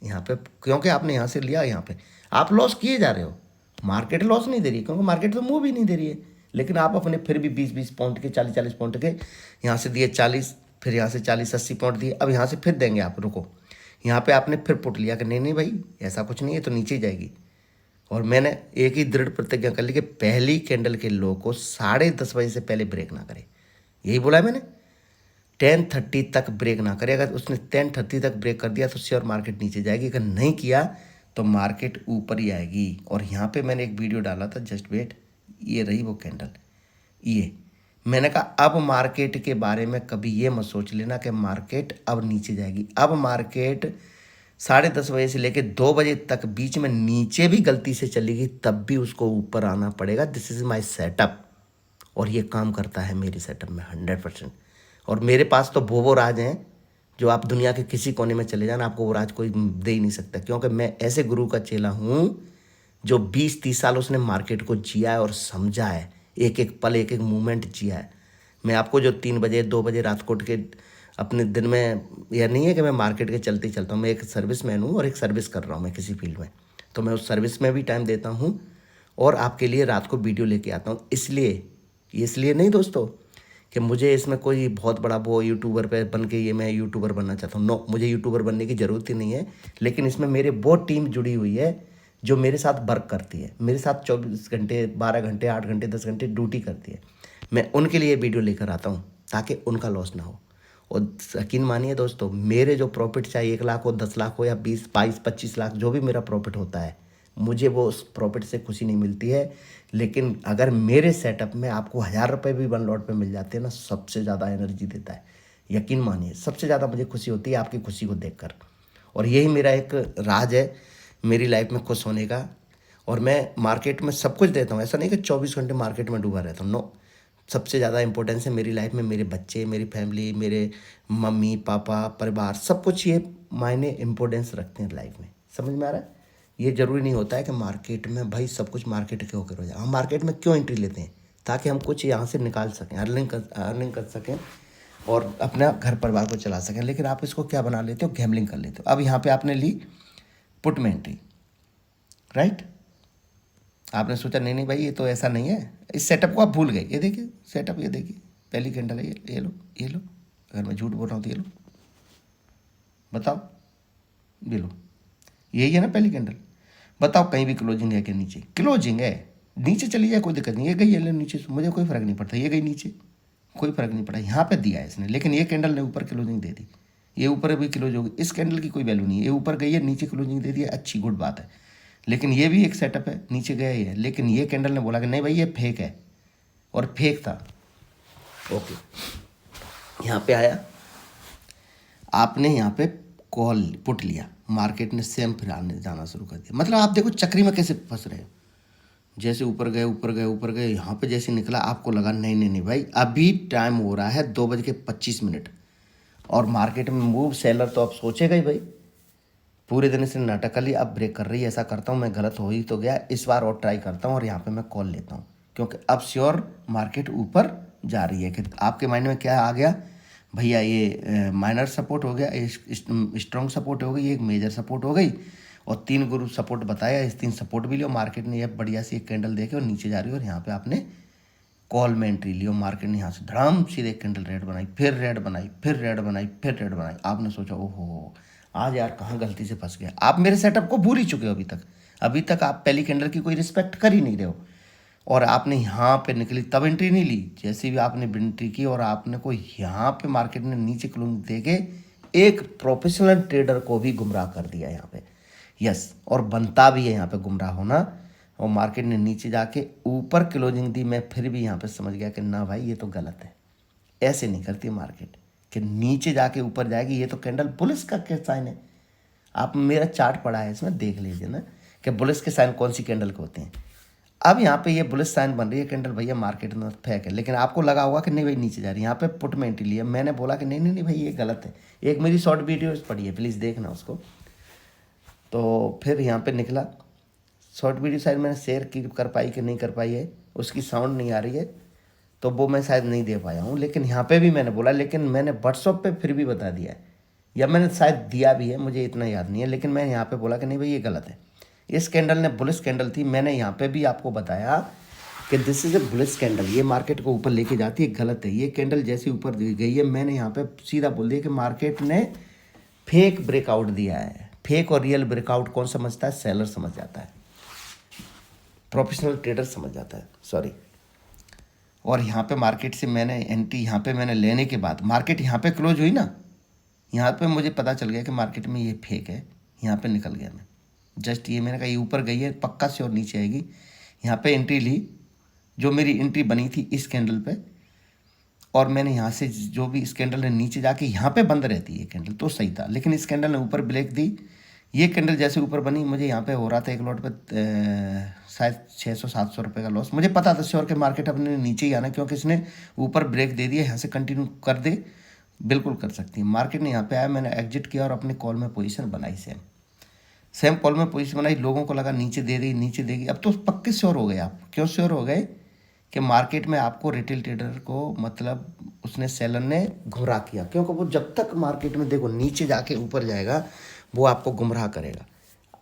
यहाँ पे क्योंकि आपने यहाँ से लिया, यहाँ पे आप लॉस किए जा रहे हो, मार्केट लॉस नहीं दे रही है, क्योंकि मार्केट तो मूव ही नहीं दे रही है, लेकिन आप अपने फिर भी 20-20 पॉइंट के 40-40 पॉइंट के यहाँ से दिए 40, फिर यहाँ से 40-80 पॉइंट दिए, अब यहाँ से फिर देंगे आप, रुको। यहाँ पे आपने फिर पुट लिया कि नहीं नहीं भाई ऐसा कुछ नहीं है, तो नीचे जाएगी। और मैंने एक ही दृढ़ प्रतिज्ञा कर ली कि पहली कैंडल के लो को 10:30 बजे से पहले ब्रेक ना करे, यही बोला है मैंने, 10:30 तक ब्रेक ना करे। अगर उसने 10:30 तक ब्रेक कर दिया तो श्योर मार्केट नीचे जाएगी, अगर नहीं किया तो मार्केट ऊपर ही आएगी। और यहाँ पे मैंने एक वीडियो डाला था, जस्ट वेट, ये रही वो कैंडल, ये मैंने कहा अब मार्केट के बारे में कभी ये मत सोच लेना कि मार्केट अब नीचे जाएगी, अब मार्केट 10:30 बजे से लेकर 2 बजे तक बीच में नीचे भी गलती से चलेगी तब भी उसको ऊपर आना पड़ेगा, दिस इज़ माई सेटअप, और ये काम करता है मेरे सेटअप में 100%। और मेरे पास तो वो राज हैं जो आप दुनिया के किसी कोने में चले जाना आपको वो राज कोई दे ही नहीं सकता, क्योंकि मैं ऐसे गुरु का चेला हूँ जो 20-30 साल उसने मार्केट को जिया है और समझा है, एक एक पल एक एक मूवमेंट जिया है। मैं आपको जो 3 बजे 2 बजे रात को उठ के अपने दिन में, यह नहीं है कि मैं मार्केट के चलते चलता हूँ, मैं एक सर्विसमैन हूँ और एक सर्विस कर रहा हूँ मैं किसी फील्ड में, तो मैं उस सर्विस में भी टाइम देता हूँ और आपके लिए रात को वीडियो लेके आता हूँ। इसलिए नहीं दोस्तों कि मुझे इसमें कोई बहुत बड़ा वो यूट्यूबर पे बन के ये मैं यूट्यूबर बनना चाहता हूँ, नो, मुझे यूट्यूबर बनने की ज़रूरत ही नहीं है। लेकिन इसमें मेरे वो टीम जुड़ी हुई है जो मेरे साथ वर्क करती है, मेरे साथ 24 घंटे 12 घंटे 8 घंटे 10 घंटे ड्यूटी करती है, मैं उनके लिए वीडियो लेकर आता हूँ ताकि उनका लॉस ना हो। और यकीन मानिए दोस्तों, मेरे जो प्रॉफिट चाहे 1 लाख हो, 10 लाख हो या 20, 22, 25 लाख, जो भी मेरा प्रॉफिट होता है, मुझे वो उस प्रॉफिट से खुशी नहीं मिलती है। लेकिन अगर मेरे सेटअप में आपको 1000 रुपये भी 1 लॉट पे मिल जाते हैं ना, सबसे ज़्यादा एनर्जी देता है। यकीन मानिए, सबसे ज़्यादा मुझे खुशी होती है आपकी खुशी को देखकर। और यही मेरा एक राज है मेरी लाइफ में खुश होने का। और मैं मार्केट में सब कुछ देता हूँ, ऐसा नहीं कि 24 घंटे मार्केट में डूबा रहता हूँ, नो। सबसे ज़्यादा इंपॉर्टेंस है मेरी लाइफ में मेरे बच्चे, मेरी फैमिली, मेरे मम्मी पापा, परिवार, सब कुछ ये मायने इम्पोर्टेंस रखते हैं लाइफ में। समझ में आ रहा है? ये ज़रूरी नहीं होता है कि मार्केट में भाई सब कुछ मार्केट के होकर हो जाए। हम मार्केट में क्यों एंट्री लेते हैं? ताकि हम कुछ यहाँ से निकाल सकें, अर्निंग कर सकें और अपना घर परिवार को चला सकें। लेकिन आप इसको क्या बना लेते हो? गैम्बलिंग कर लेते हो। अब यहाँ पे आपने ली पुट में एंट्री, राइट? आपने सोचा नहीं नहीं भाई ये तो ऐसा नहीं है, इस सेटअप को आप भूल गए। ये देखिए सेटअप, ये देखिए पहली कैंडल है, ये लो, ये लो। अगर मैं झूठ बोल रहा हूँ तो ये लो, बताओ, ये लो, यही है ना पहली कैंडल। बताओ कहीं भी क्लोजिंग है क्या? नीचे क्लोजिंग है, नीचे चली जाए कोई दिक्कत नहीं, ये गई है नीचे, मुझे कोई फर्क नहीं पड़ता, ये गई नीचे, कोई फर्क नहीं पड़ा। यहाँ पे दिया है इसने, लेकिन ये कैंडल ने ऊपर क्लोजिंग दे दी, ये ऊपर भी क्लोज होगी। इस कैंडल की कोई वैल्यू नहीं है, ये ऊपर गई है, नीचे क्लोजिंग दे दी है, अच्छी गुड बात है। लेकिन ये भी एक सेटअप है, नीचे गया ही है। लेकिन ये कैंडल ने बोला कि नहीं भाई ये फेक है, और फेक था। ओके, यहाँ पे आया, आपने यहाँ पे कॉल पुट लिया, मार्केट ने सेम फिर आने जाना शुरू कर दिया। मतलब आप देखो चक्री में कैसे फंस रहे हो। जैसे ऊपर गए ऊपर गए ऊपर गए, यहाँ पे जैसे निकला आपको लगा नहीं नहीं नहीं भाई अभी टाइम हो रहा है 2:25 और मार्केट में मूव। सेलर तो अब सोचेगा ही भाई, पूरे दिन इसने नाटक कर लिया, अब ब्रेक कर रही है, ऐसा करता हूँ मैं, गलत हो ही तो गया, इस बार और ट्राई करता हूँ और यहाँ पे मैं कॉल लेता हूँ, क्योंकि अब श्योर मार्केट ऊपर जा रही है। कि आपके माइंड में क्या आ गया भैया, ये माइनर सपोर्ट हो गया, स्ट्रॉन्ग सपोर्ट हो गई, एक मेजर सपोर्ट हो गई, और 3 ग्रुप सपोर्ट बताया, इस 3 सपोर्ट भी लियो। मार्केट ने ये बढ़िया सी एक कैंडल देके और नीचे जा रही है, और यहाँ पे आपने कॉल में एंट्री लियो। मार्केट ने यहाँ से धड़ाम सीधे एक कैंडल रेड बनाई, फिर रेड बनाई, फिर रेड बनाई, फिर रेड बनाई। आपने सोचा ओहो आज यार कहाँ गलती से फंस गया। आप मेरे सेटअप को भूल ही चुके हो अभी तक आप पहली कैंडल की कोई रिस्पेक्ट कर ही नहीं रहे हो। और आपने यहाँ पे निकली तब एंट्री नहीं ली, जैसे भी आपने एंट्री की और आपने को यहाँ पे मार्केट ने नीचे क्लोजिंग दे के एक प्रोफेशनल ट्रेडर को भी गुमराह कर दिया यहाँ पे। यस, और बनता भी है यहाँ पे गुमराह होना। और मार्केट ने नीचे जाके ऊपर क्लोजिंग दी, मैं फिर भी यहाँ पे समझ गया कि ना भाई ये तो गलत है, ऐसे नहीं करती मार्केट कि नीचे जाके ऊपर जाएगी। ये तो कैंडल बुलिश का क्या साइन है? आप मेरा चार्ट पढ़ा है, इसमें देख लीजिए ना कि बुलिश के साइन कौन सी कैंडल के होते हैं। अब यहाँ पे ये बुलिश साइन बन रही है कैंडल, भैया मार्केट में फेक है। लेकिन आपको लगा होगा कि नहीं भाई नीचे जा रही है, यहाँ पे पुट में एंट्री लिया। मैंने बोला कि नहीं नहीं नहीं भाई ये गलत है। एक मेरी शॉर्ट वीडियो पड़ी है, प्लीज़ देखना उसको। तो फिर यहाँ पे निकला शॉर्ट वीडियो, शायद मैंने शेयर की कर पाई कि नहीं कर पाई है, उसकी साउंड नहीं आ रही है तो वो मैं शायद नहीं दे पाया हूँ। लेकिन यहाँ पे भी मैंने बोला, लेकिन मैंने व्हाट्सअप पे फिर भी बता दिया है, या मैंने शायद दिया भी है, मुझे इतना याद नहीं है। लेकिन मैं यहाँ पे बोला कि नहीं भाई ये गलत है। इस कैंडल ने बुलिश कैंडल थी, मैंने यहाँ पे भी आपको बताया कि this is a bullish candle, ये मार्केट को ऊपर लेके जाती है, गलत है। ये कैंडल जैसी ऊपर गई है, मैंने यहाँ पे सीधा बोल दिया कि मार्केट ने फेक ब्रेकआउट दिया है। फेक और रियल ब्रेकआउट कौन समझता है? सेलर समझ जाता है, प्रोफेशनल ट्रेडर समझ जाता है, सॉरी। और यहाँ पे मार्केट से मैंने एंट्री यहाँ पे मैंने लेने के बाद मार्केट यहाँ पे क्लोज हुई ना, यहाँ पे मुझे पता चल गया कि मार्केट में ये फेक है। यहाँ पे निकल गया मैं, जस्ट ये मैंने कहा ये ऊपर गई है पक्का से और नीचे आएगी। यहाँ पे एंट्री ली, जो मेरी एंट्री बनी थी इस कैंडल पे, और मैंने यहाँ से जो भी इस कैंडल ने नीचे जाके यहाँ पे बंद रहती है कैंडल तो सही था, लेकिन इस कैंडल ने ऊपर ब्रेक दी। ये कैंडल जैसे ऊपर बनी, मुझे यहाँ पे हो रहा था एक लॉट पे शायद 600-700 रुपये का लॉस। मुझे पता था श्योर के मार्केट अपने नीचे ही आना, क्योंकि इसने ऊपर ब्रेक दे दिया, यहाँ से कंटिन्यू कर दे बिल्कुल कर सकती है। मार्केट ने यहाँ पे आया, मैंने एग्जिट किया और अपने कॉल में पोजीशन बनाई, सेम कॉल में पोजीशन बनाई। लोगों को लगा नीचे दे रही, नीचे देगी। अब तो पक्के श्योर हो गए आप। क्यों श्योर हो गए? कि मार्केट में आपको रिटेल ट्रेडर को मतलब उसने सेलर ने गुमराह किया, क्योंकि वो जब तक मार्केट में देखो नीचे जाके ऊपर जाएगा वो आपको गुमराह करेगा।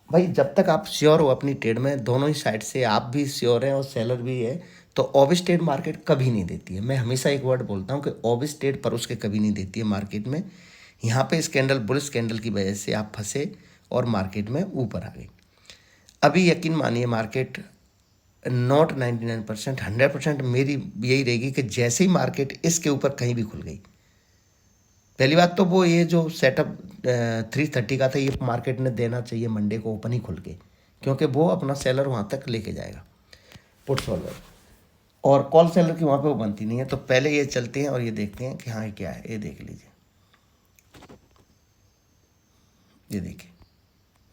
भाई जब तक आप श्योर हो अपनी ट्रेड में, दोनों ही साइड से आप भी श्योर हैं और सेलर भी है, तो ओवर ट्रेड मार्केट कभी नहीं देती है। मैं हमेशा एक वर्ड बोलता हूँ कि ओवर ट्रेड पर उसके कभी नहीं देती है मार्केट में। यहाँ पे इस कैंडल बुलिश कैंडल की वजह से आप फंसे और मार्केट में ऊपर आ गई। अभी यकीन मानिए मार्केट नॉट 99%, 100% मेरी यही रहेगी कि जैसे ही मार्केट इसके ऊपर कहीं भी खुल गई, पहली बात तो वो ये जो सेटअप 330 का था, ये मार्केट ने देना चाहिए मंडे को ओपन ही खुल के, क्योंकि वो अपना सेलर वहाँ तक लेके जाएगा, पुट सॉल्वर। और कॉल सेलर की वहाँ पे वो बनती नहीं है। तो पहले ये चलते हैं और ये देखते हैं कि हाँ ये क्या है। ये देख लीजिए, ये देखिए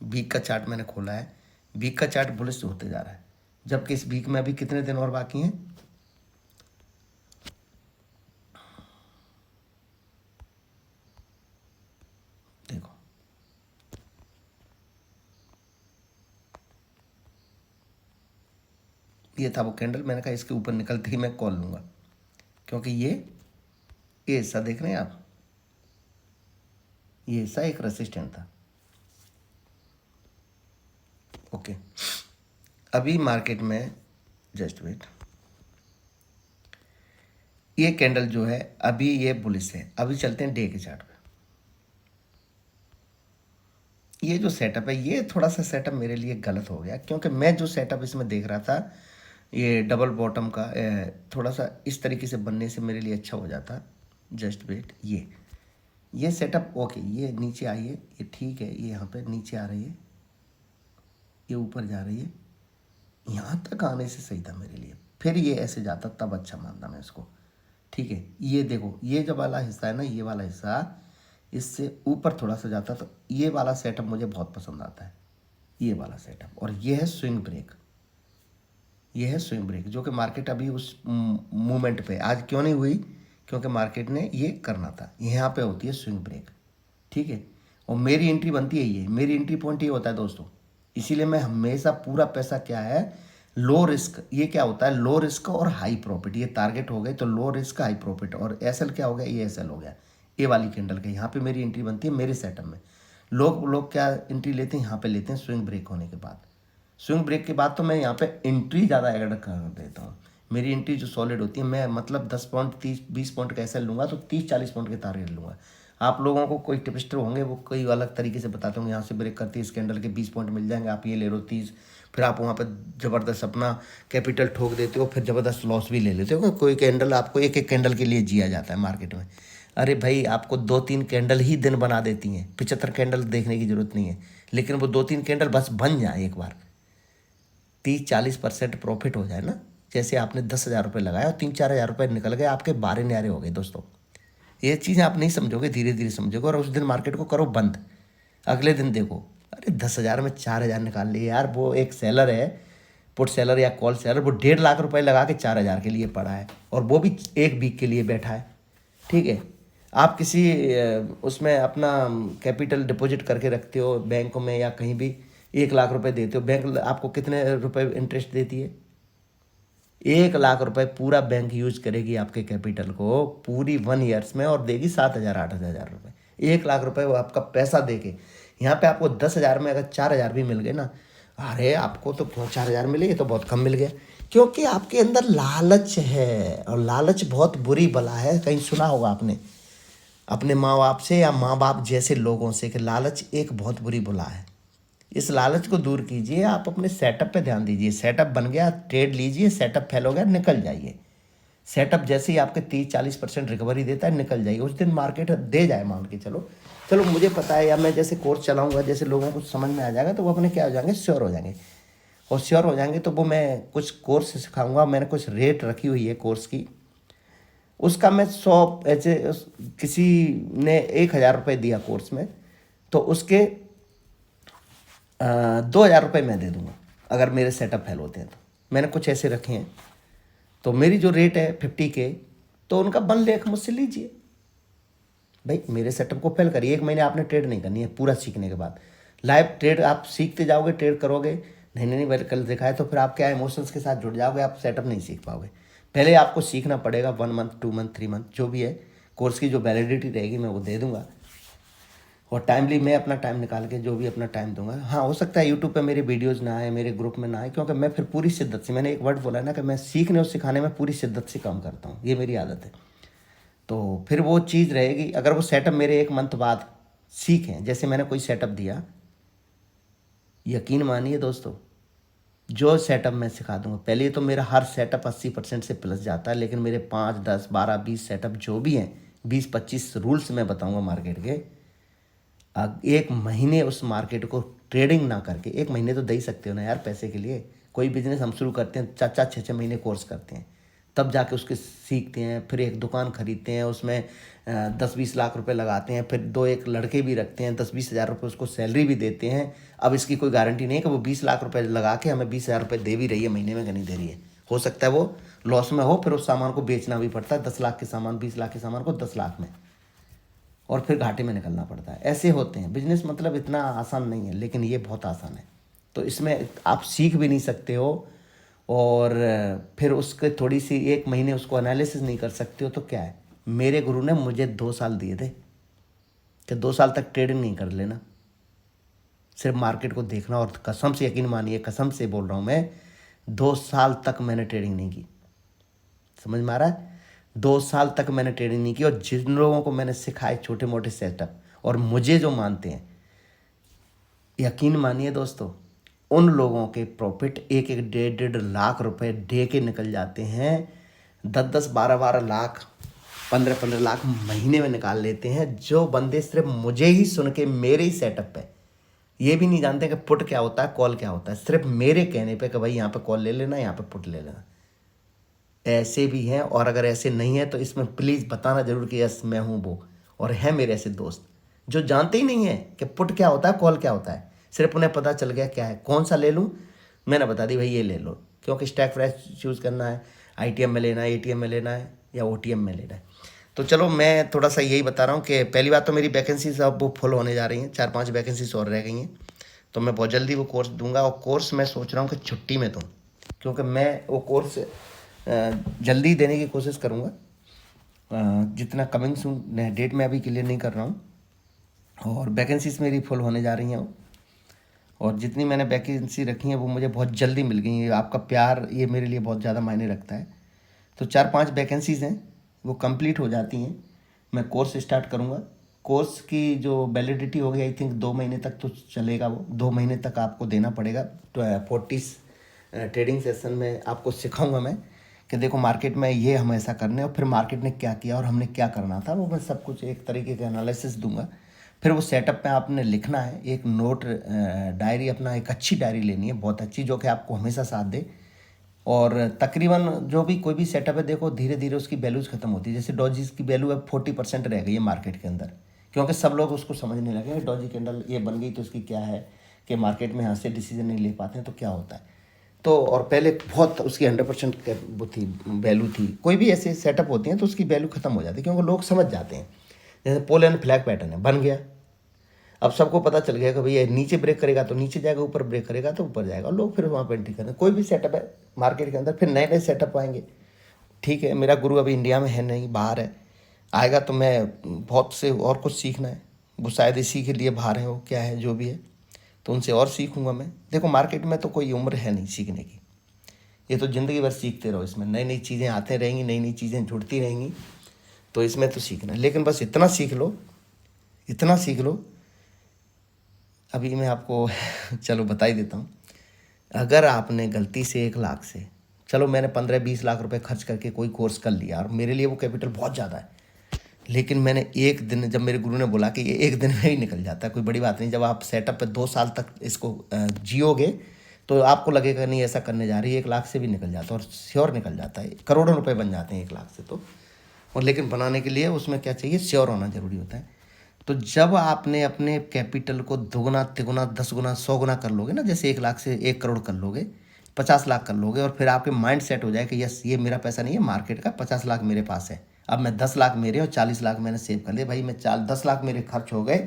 वीक का चार्ट मैंने खोला है, वीक का चार्ट बुलिश होते जा रहा है, जबकि इस वीक में अभी कितने दिन और बाकी हैं। देखो ये था वो कैंडल, मैंने कहा इसके ऊपर निकलते ही मैं कॉल लूँगा, क्योंकि ये हिस्सा देख रहे हैं आप, ये हिस्सा एक रेसिस्टेंट था। ओके, अभी मार्केट में जस्ट वेट, ये कैंडल जो है अभी ये बुलिश है। अभी चलते हैं डे के चार्ट पे। ये जो सेटअप है ये थोड़ा सा सेटअप मेरे लिए गलत हो गया, क्योंकि मैं जो सेटअप इसमें देख रहा था ये डबल बॉटम का थोड़ा सा इस तरीके से बनने से मेरे लिए अच्छा हो जाता। जस्ट वेट, ये सेटअप ओके, ये नीचे आई है, ये ठीक है, ये यहाँ पे नीचे आ रही है, ये ऊपर जा रही है, यहाँ तक आने से सही था मेरे लिए। फिर ये ऐसे जाता तब अच्छा मानता मैं इसको, ठीक है। ये देखो ये जो वाला हिस्सा है ना, ये वाला हिस्सा इससे ऊपर थोड़ा सा जाता, तो ये वाला सेटअप मुझे बहुत पसंद आता है, ये वाला सेटअप। और ये है स्विंग ब्रेक, ये है स्विंग ब्रेक, जो कि मार्केट अभी उस मूवमेंट पे आज क्यों नहीं हुई, क्योंकि मार्केट ने ये करना था। यहाँ पे होती है स्विंग ब्रेक, ठीक है। और मेरी एंट्री बनती है ये, मेरी एंट्री पॉइंट ये होता है दोस्तों, इसीलिए मैं हमेशा पूरा पैसा क्या है लो रिस्क, ये क्या होता है लो रिस्क और हाई प्रॉफिट, ये टारगेट हो गए तो लो रिस्क हाई प्रॉफिट। और एसएल क्या हो गया, ये एसएल हो गया, ए वाली कैंडल के यहाँ पे मेरी एंट्री बनती है मेरे सेटअप में। लोग क्या एंट्री लेते हैं, यहाँ पे लेते हैं स्विंग ब्रेक होने के बाद। स्विंग ब्रेक के बाद तो मैं यहाँ पे एंट्री ज़्यादा ऐड कर देता हूँ। मेरी एंट्री जो सॉलिड होती है, मैं मतलब 10 पॉइंट 30-20 पॉइंट का एसएल लूँगा तो 30-40 पॉइंट के टारगेट लूँगा। आप लोगों को कोई टिपिस्टर होंगे वो कोई अलग तरीके से बताते होंगे, यहाँ से ब्रेक करती है इस कैंडल के 20 पॉइंट मिल जाएंगे, आप ये ले लो 30, फिर आप वहाँ पर ज़बरदस्त अपना कैपिटल ठोक देते हो, फिर ज़बरदस्त लॉस भी ले लेते हो। कोई कैंडल आपको एक एक कैंडल के लिए जिया जाता है मार्केट में। अरे भाई आपको 2-3 कैंडल ही दिन बना देती हैं, 75 कैंडल देखने की ज़रूरत नहीं है, लेकिन वो 2-3 कैंडल बस बन जाए एक बार, 30-40% प्रॉफिट हो जाए ना। जैसे आपने 10,000 रुपये लगाया और 3-4 हज़ार रुपये निकल गए, आपके 12 न्यारे हो गए दोस्तों। ये चीज़ें आप नहीं समझोगे, धीरे धीरे समझोगे। और उस दिन मार्केट को करो बंद, अगले दिन देखो अरे 10,000 में 4,000 निकाल लिए यार। वो एक सेलर है, पुट सेलर या कॉल सेलर, वो 1.5 लाख रुपए लगा के 4,000 के लिए पड़ा है, और वो भी एक वीक के लिए बैठा है, ठीक है। आप किसी उसमें अपना कैपिटल डिपॉजिट करके रखते हो बैंक में या कहीं भी, 1 लाख रुपए देते हो, बैंक आपको कितने रुपए इंटरेस्ट देती है? 1 लाख रुपए पूरा बैंक यूज करेगी आपके कैपिटल को पूरी 1 ईयर्स में, और देगी 7,000-8,000 रुपये। 1 लाख रुपए वो आपका पैसा दे के, यहाँ पे आपको 10,000 में अगर 4,000 भी मिल गए ना, अरे आपको तो 4,000 मिले, ये तो बहुत कम मिल गया। क्योंकि आपके अंदर लालच है, और लालच बहुत बुरी बला है। कहीं सुना होगा आपने अपने माँ बाप से या माँ बाप जैसे लोगों से कि लालच एक बहुत बुरी बला है। इस लालच को दूर कीजिए, आप अपने सेटअप पे ध्यान दीजिए। सेटअप बन गया ट्रेड लीजिए, सेटअप फेल हो गया निकल जाइए। सेटअप जैसे ही आपके 30-40% रिकवरी देता है निकल जाइए, उस दिन मार्केट दे जाए मान के चलो। चलो मुझे पता है, या मैं जैसे कोर्स चलाऊंगा, जैसे लोगों को समझ में आ जाएगा तो वो अपने क्या हो जाएंगे, श्योर हो जाएंगे। और श्योर हो जाएंगे तो वो मैं कुछ कोर्स सिखाऊंगा, मैंने कुछ रेट रखी हुई है कोर्स की, उसका मैं 100 ऐसे किसी ने 1,000 रुपये दिया कोर्स में, तो उसके 2,000 रुपये मैं दे दूंगा अगर मेरे सेटअप फेल होते हैं तो। मैंने कुछ ऐसे रखे हैं, तो मेरी जो रेट है 50K, तो उनका 1 लाख मुझसे लीजिए भाई। मेरे सेटअप को फेल करिए, 1 महीने आपने ट्रेड नहीं करनी है, पूरा सीखने के बाद लाइव ट्रेड आप सीखते जाओगे, ट्रेड करोगे। नहीं मैंने कल देखा है, तो फिर आप क्या इमोशंस के साथ जुड़ जाओगे, आप सेटअप नहीं सीख पाओगे। पहले आपको सीखना पड़ेगा, 1 मंथ 2 मंथ 3 मंथ जो भी है, कोर्स की जो वैलिडिटी रहेगी मैं वो दे दूंगा, और टाइमली मैं अपना टाइम निकाल के जो भी अपना टाइम दूंगा। हाँ हो सकता है यूट्यूब पे मेरे वीडियोज़ ना आए, मेरे ग्रुप में ना आए, क्योंकि मैं फिर पूरी शिद्दत से, मैंने एक वर्ड बोला ना कि मैं सीखने और सिखाने में पूरी शिद्दत से काम करता हूँ, ये मेरी आदत है। तो फिर वो चीज़ रहेगी, अगर वो सेटअप मेरे 1 मंथ बाद सीखें, जैसे मैंने कोई सेटअप दिया, यकीन मानिए दोस्तों, जो सेटअप मैं सिखा दूंगा, पहले तो मेरा हर सेटअप 80% से प्लस जाता है, लेकिन मेरे 5, 10, 12, 20 सेटअप जो भी हैं 20-25 रूल्स मैं बताऊंगा मार्केट के। एक महीने उस मार्केट को ट्रेडिंग ना करके, एक महीने तो दे ही सकते हो ना यार पैसे के लिए। कोई बिजनेस हम शुरू करते हैं 4-4 6-6 महीने कोर्स करते हैं, तब जाके उसके सीखते हैं, फिर एक दुकान खरीदते हैं, उसमें 10-20 लाख रुपए लगाते हैं, फिर 2-1 लड़के भी रखते हैं, 10-20 हज़ार रुपये उसको सैलरी भी देते हैं। अब इसकी कोई गारंटी नहीं है कि वो 20 लाख रुपए लगा के हमें 20 हज़ार रुपये दे भी रही है महीने में कि नहीं दे रही है। हो सकता है वो लॉस में हो, फिर उस सामान को बेचना भी पड़ता है, 10 लाख के सामान 20 लाख के सामान को 10 लाख में, और फिर घाटे में निकलना पड़ता है। ऐसे होते हैं बिजनेस, मतलब इतना आसान नहीं है, लेकिन ये बहुत आसान है। तो इसमें आप सीख भी नहीं सकते हो, और फिर उसके थोड़ी सी एक महीने उसको एनालिसिस नहीं कर सकते हो, तो क्या है। मेरे गुरु ने मुझे 2 साल दिए थे कि 2 साल तक ट्रेडिंग नहीं कर लेना, सिर्फ मार्केट को देखना। और कसम से यकीन मानिए, कसम से बोल रहा हूँ मैं, 2 साल तक मैंने ट्रेडिंग नहीं की। समझ में आ रहा है? 2 साल तक मैंने ट्रेडिंग नहीं की, और जिन लोगों को मैंने सिखाए छोटे मोटे सेटअप, और मुझे जो मानते हैं, यकीन मानिए दोस्तों, उन लोगों के प्रॉफिट 1-1 1.5 लाख रुपए डे के निकल जाते हैं। 10-10 12-12 लाख 15-15 लाख महीने में निकाल लेते हैं, जो बंदे सिर्फ मुझे ही सुन के, मेरे ही सेटअप पे, ये भी नहीं जानते कि पुट क्या होता है, कॉल क्या होता है, सिर्फ मेरे कहने पे कि भाई यहाँ पे कॉल ले लेना, यहाँ पे पुट ले लेना। ऐसे भी हैं, और अगर ऐसे नहीं है तो इसमें प्लीज़ बताना जरूर कि यस मैं हूँ वो। और हैं मेरे ऐसे दोस्त जो जानते ही नहीं है कि पुट क्या होता है, कॉल क्या होता है, सिर्फ उन्हें पता चल गया क्या है, कौन सा ले लूँ, मैंने बता दी भाई ये ले लो, क्योंकि स्टॉक प्राइस चूज़ करना है, ITM में लेना है, ATM में लेना है, या OTM में लेना है। तो चलो मैं थोड़ा सा यही बता रहा हूँ कि पहली बात तो मेरी वैकेंसीज अब वो फुल होने जा रही हैं, 4-5 वैकेंसीज और रह गई हैं, तो मैं बहुत जल्दी वो कोर्स दूंगा। और कोर्स मैं सोच रहा हूँ कि छुट्टी में दूँ, क्योंकि मैं वो कोर्स जल्दी देने की कोशिश करूँगा, जितना कमिंग सून डेट में अभी क्लियर नहीं कर रहा हूँ। और वैकेंसीज मेरी फुल होने जा रही हैं, और जितनी मैंने वैकेंसी रखी हैं वो मुझे बहुत जल्दी मिल गई हैं। आपका प्यार ये मेरे लिए बहुत ज़्यादा मायने रखता है। तो 4-5 वैकेंसीज़ हैं, वो कंप्लीट हो जाती हैं, मैं कोर्स स्टार्ट करूँगा। कोर्स की जो वैलिडिटी होगी, आई थिंक 2 महीने तक तो चलेगा वो, 2 महीने तक आपको देना पड़ेगा। तो 40 ट्रेडिंग सेशन में आपको सिखाऊंगा मैं कि देखो मार्केट में ये हम ऐसा करने, और फिर मार्केट ने क्या किया और हमने क्या करना था, वो मैं सब कुछ एक तरीके का एनालिसिस दूंगा। फिर वो सेटअप पे आपने लिखना है, एक नोट डायरी, अपना एक अच्छी डायरी लेनी है, बहुत अच्छी, जो कि आपको हमेशा साथ दे। और तकरीबन जो भी कोई भी सेटअप है, देखो धीरे धीरे उसकी वैल्यूज़ खत्म होती है। जैसे डॉजीज की वैल्यू अब 40% रह गई है मार्केट के अंदर, क्योंकि सब लोग उसको समझने लगे हैं डॉजी कैंडल ये बन गई तो उसकी क्या है, कि मार्केट में यहाँ से डिसीजन नहीं ले पाते हैं तो क्या होता है। तो और पहले बहुत उसकी 100% वो थी, वैल्यू थी। कोई भी ऐसे सेटअप होती हैं तो उसकी वैल्यू खत्म हो जाती है, क्योंकि लोग समझ जाते हैं। जैसे पोल एंड फ्लैग पैटर्न है, बन गया, अब सबको पता चल गया कि भैया नीचे ब्रेक करेगा तो नीचे जाएगा, ऊपर ब्रेक करेगा तो ऊपर जाएगा, लोग फिर वहाँ पर एंट्री करें। कोई भी सेटअप है मार्केट के अंदर, फिर नए नए सेटअप आएंगे। ठीक है, मेरा गुरु अभी इंडिया में है नहीं, बाहर है, आएगा तो मैं बहुत से और कुछ सीखना है, वो शायद इसी के लिए बाहर है, वो क्या है जो भी है, तो उनसे और सीखूंगा मैं। देखो मार्केट में तो कोई उम्र है नहीं सीखने की, ये तो ज़िंदगी भर सीखते रहो, इसमें नई नई चीज़ें आते रहेंगी, नई नई चीज़ें जुड़ती रहेंगी, तो इसमें तो सीखना है। लेकिन बस इतना सीख लो, इतना सीख लो। अभी मैं आपको चलो बता ही देता हूँ। अगर आपने गलती से 1 लाख से, चलो मैंने 15-20 लाख रुपए खर्च करके कोई कोर्स कर लिया, और मेरे लिए वो कैपिटल बहुत ज़्यादा है, लेकिन मैंने एक दिन, जब मेरे गुरु ने बोला कि ये एक दिन में ही निकल जाता है, कोई बड़ी बात नहीं, जब आप सेटअप पे 2 साल तक इसको जियोगे तो आपको लगेगा नहीं ऐसा करने जा रही है, 1 लाख से भी निकल जाता है, और श्योर निकल जाता है, करोड़ों रुपए बन जाते हैं 1 लाख से तो। और लेकिन बनाने के लिए उसमें क्या चाहिए, श्योर होना जरूरी होता है। तो जब आपने अपने कैपिटल को दुगुना तिगुना 10 गुना 100 गुना कर लोगे ना, जैसे 1 लाख से 1 करोड़ कर लोगे, 50 लाख कर लोगे, और फिर आपके माइंड सेट हो जाए कि यस ये मेरा पैसा नहीं है, मार्केट का 50 लाख मेरे पास है, अब मैं 10 लाख मेरे और 40 लाख मैंने सेव कर लिए, भाई मैं 10 लाख मेरे खर्च हो गए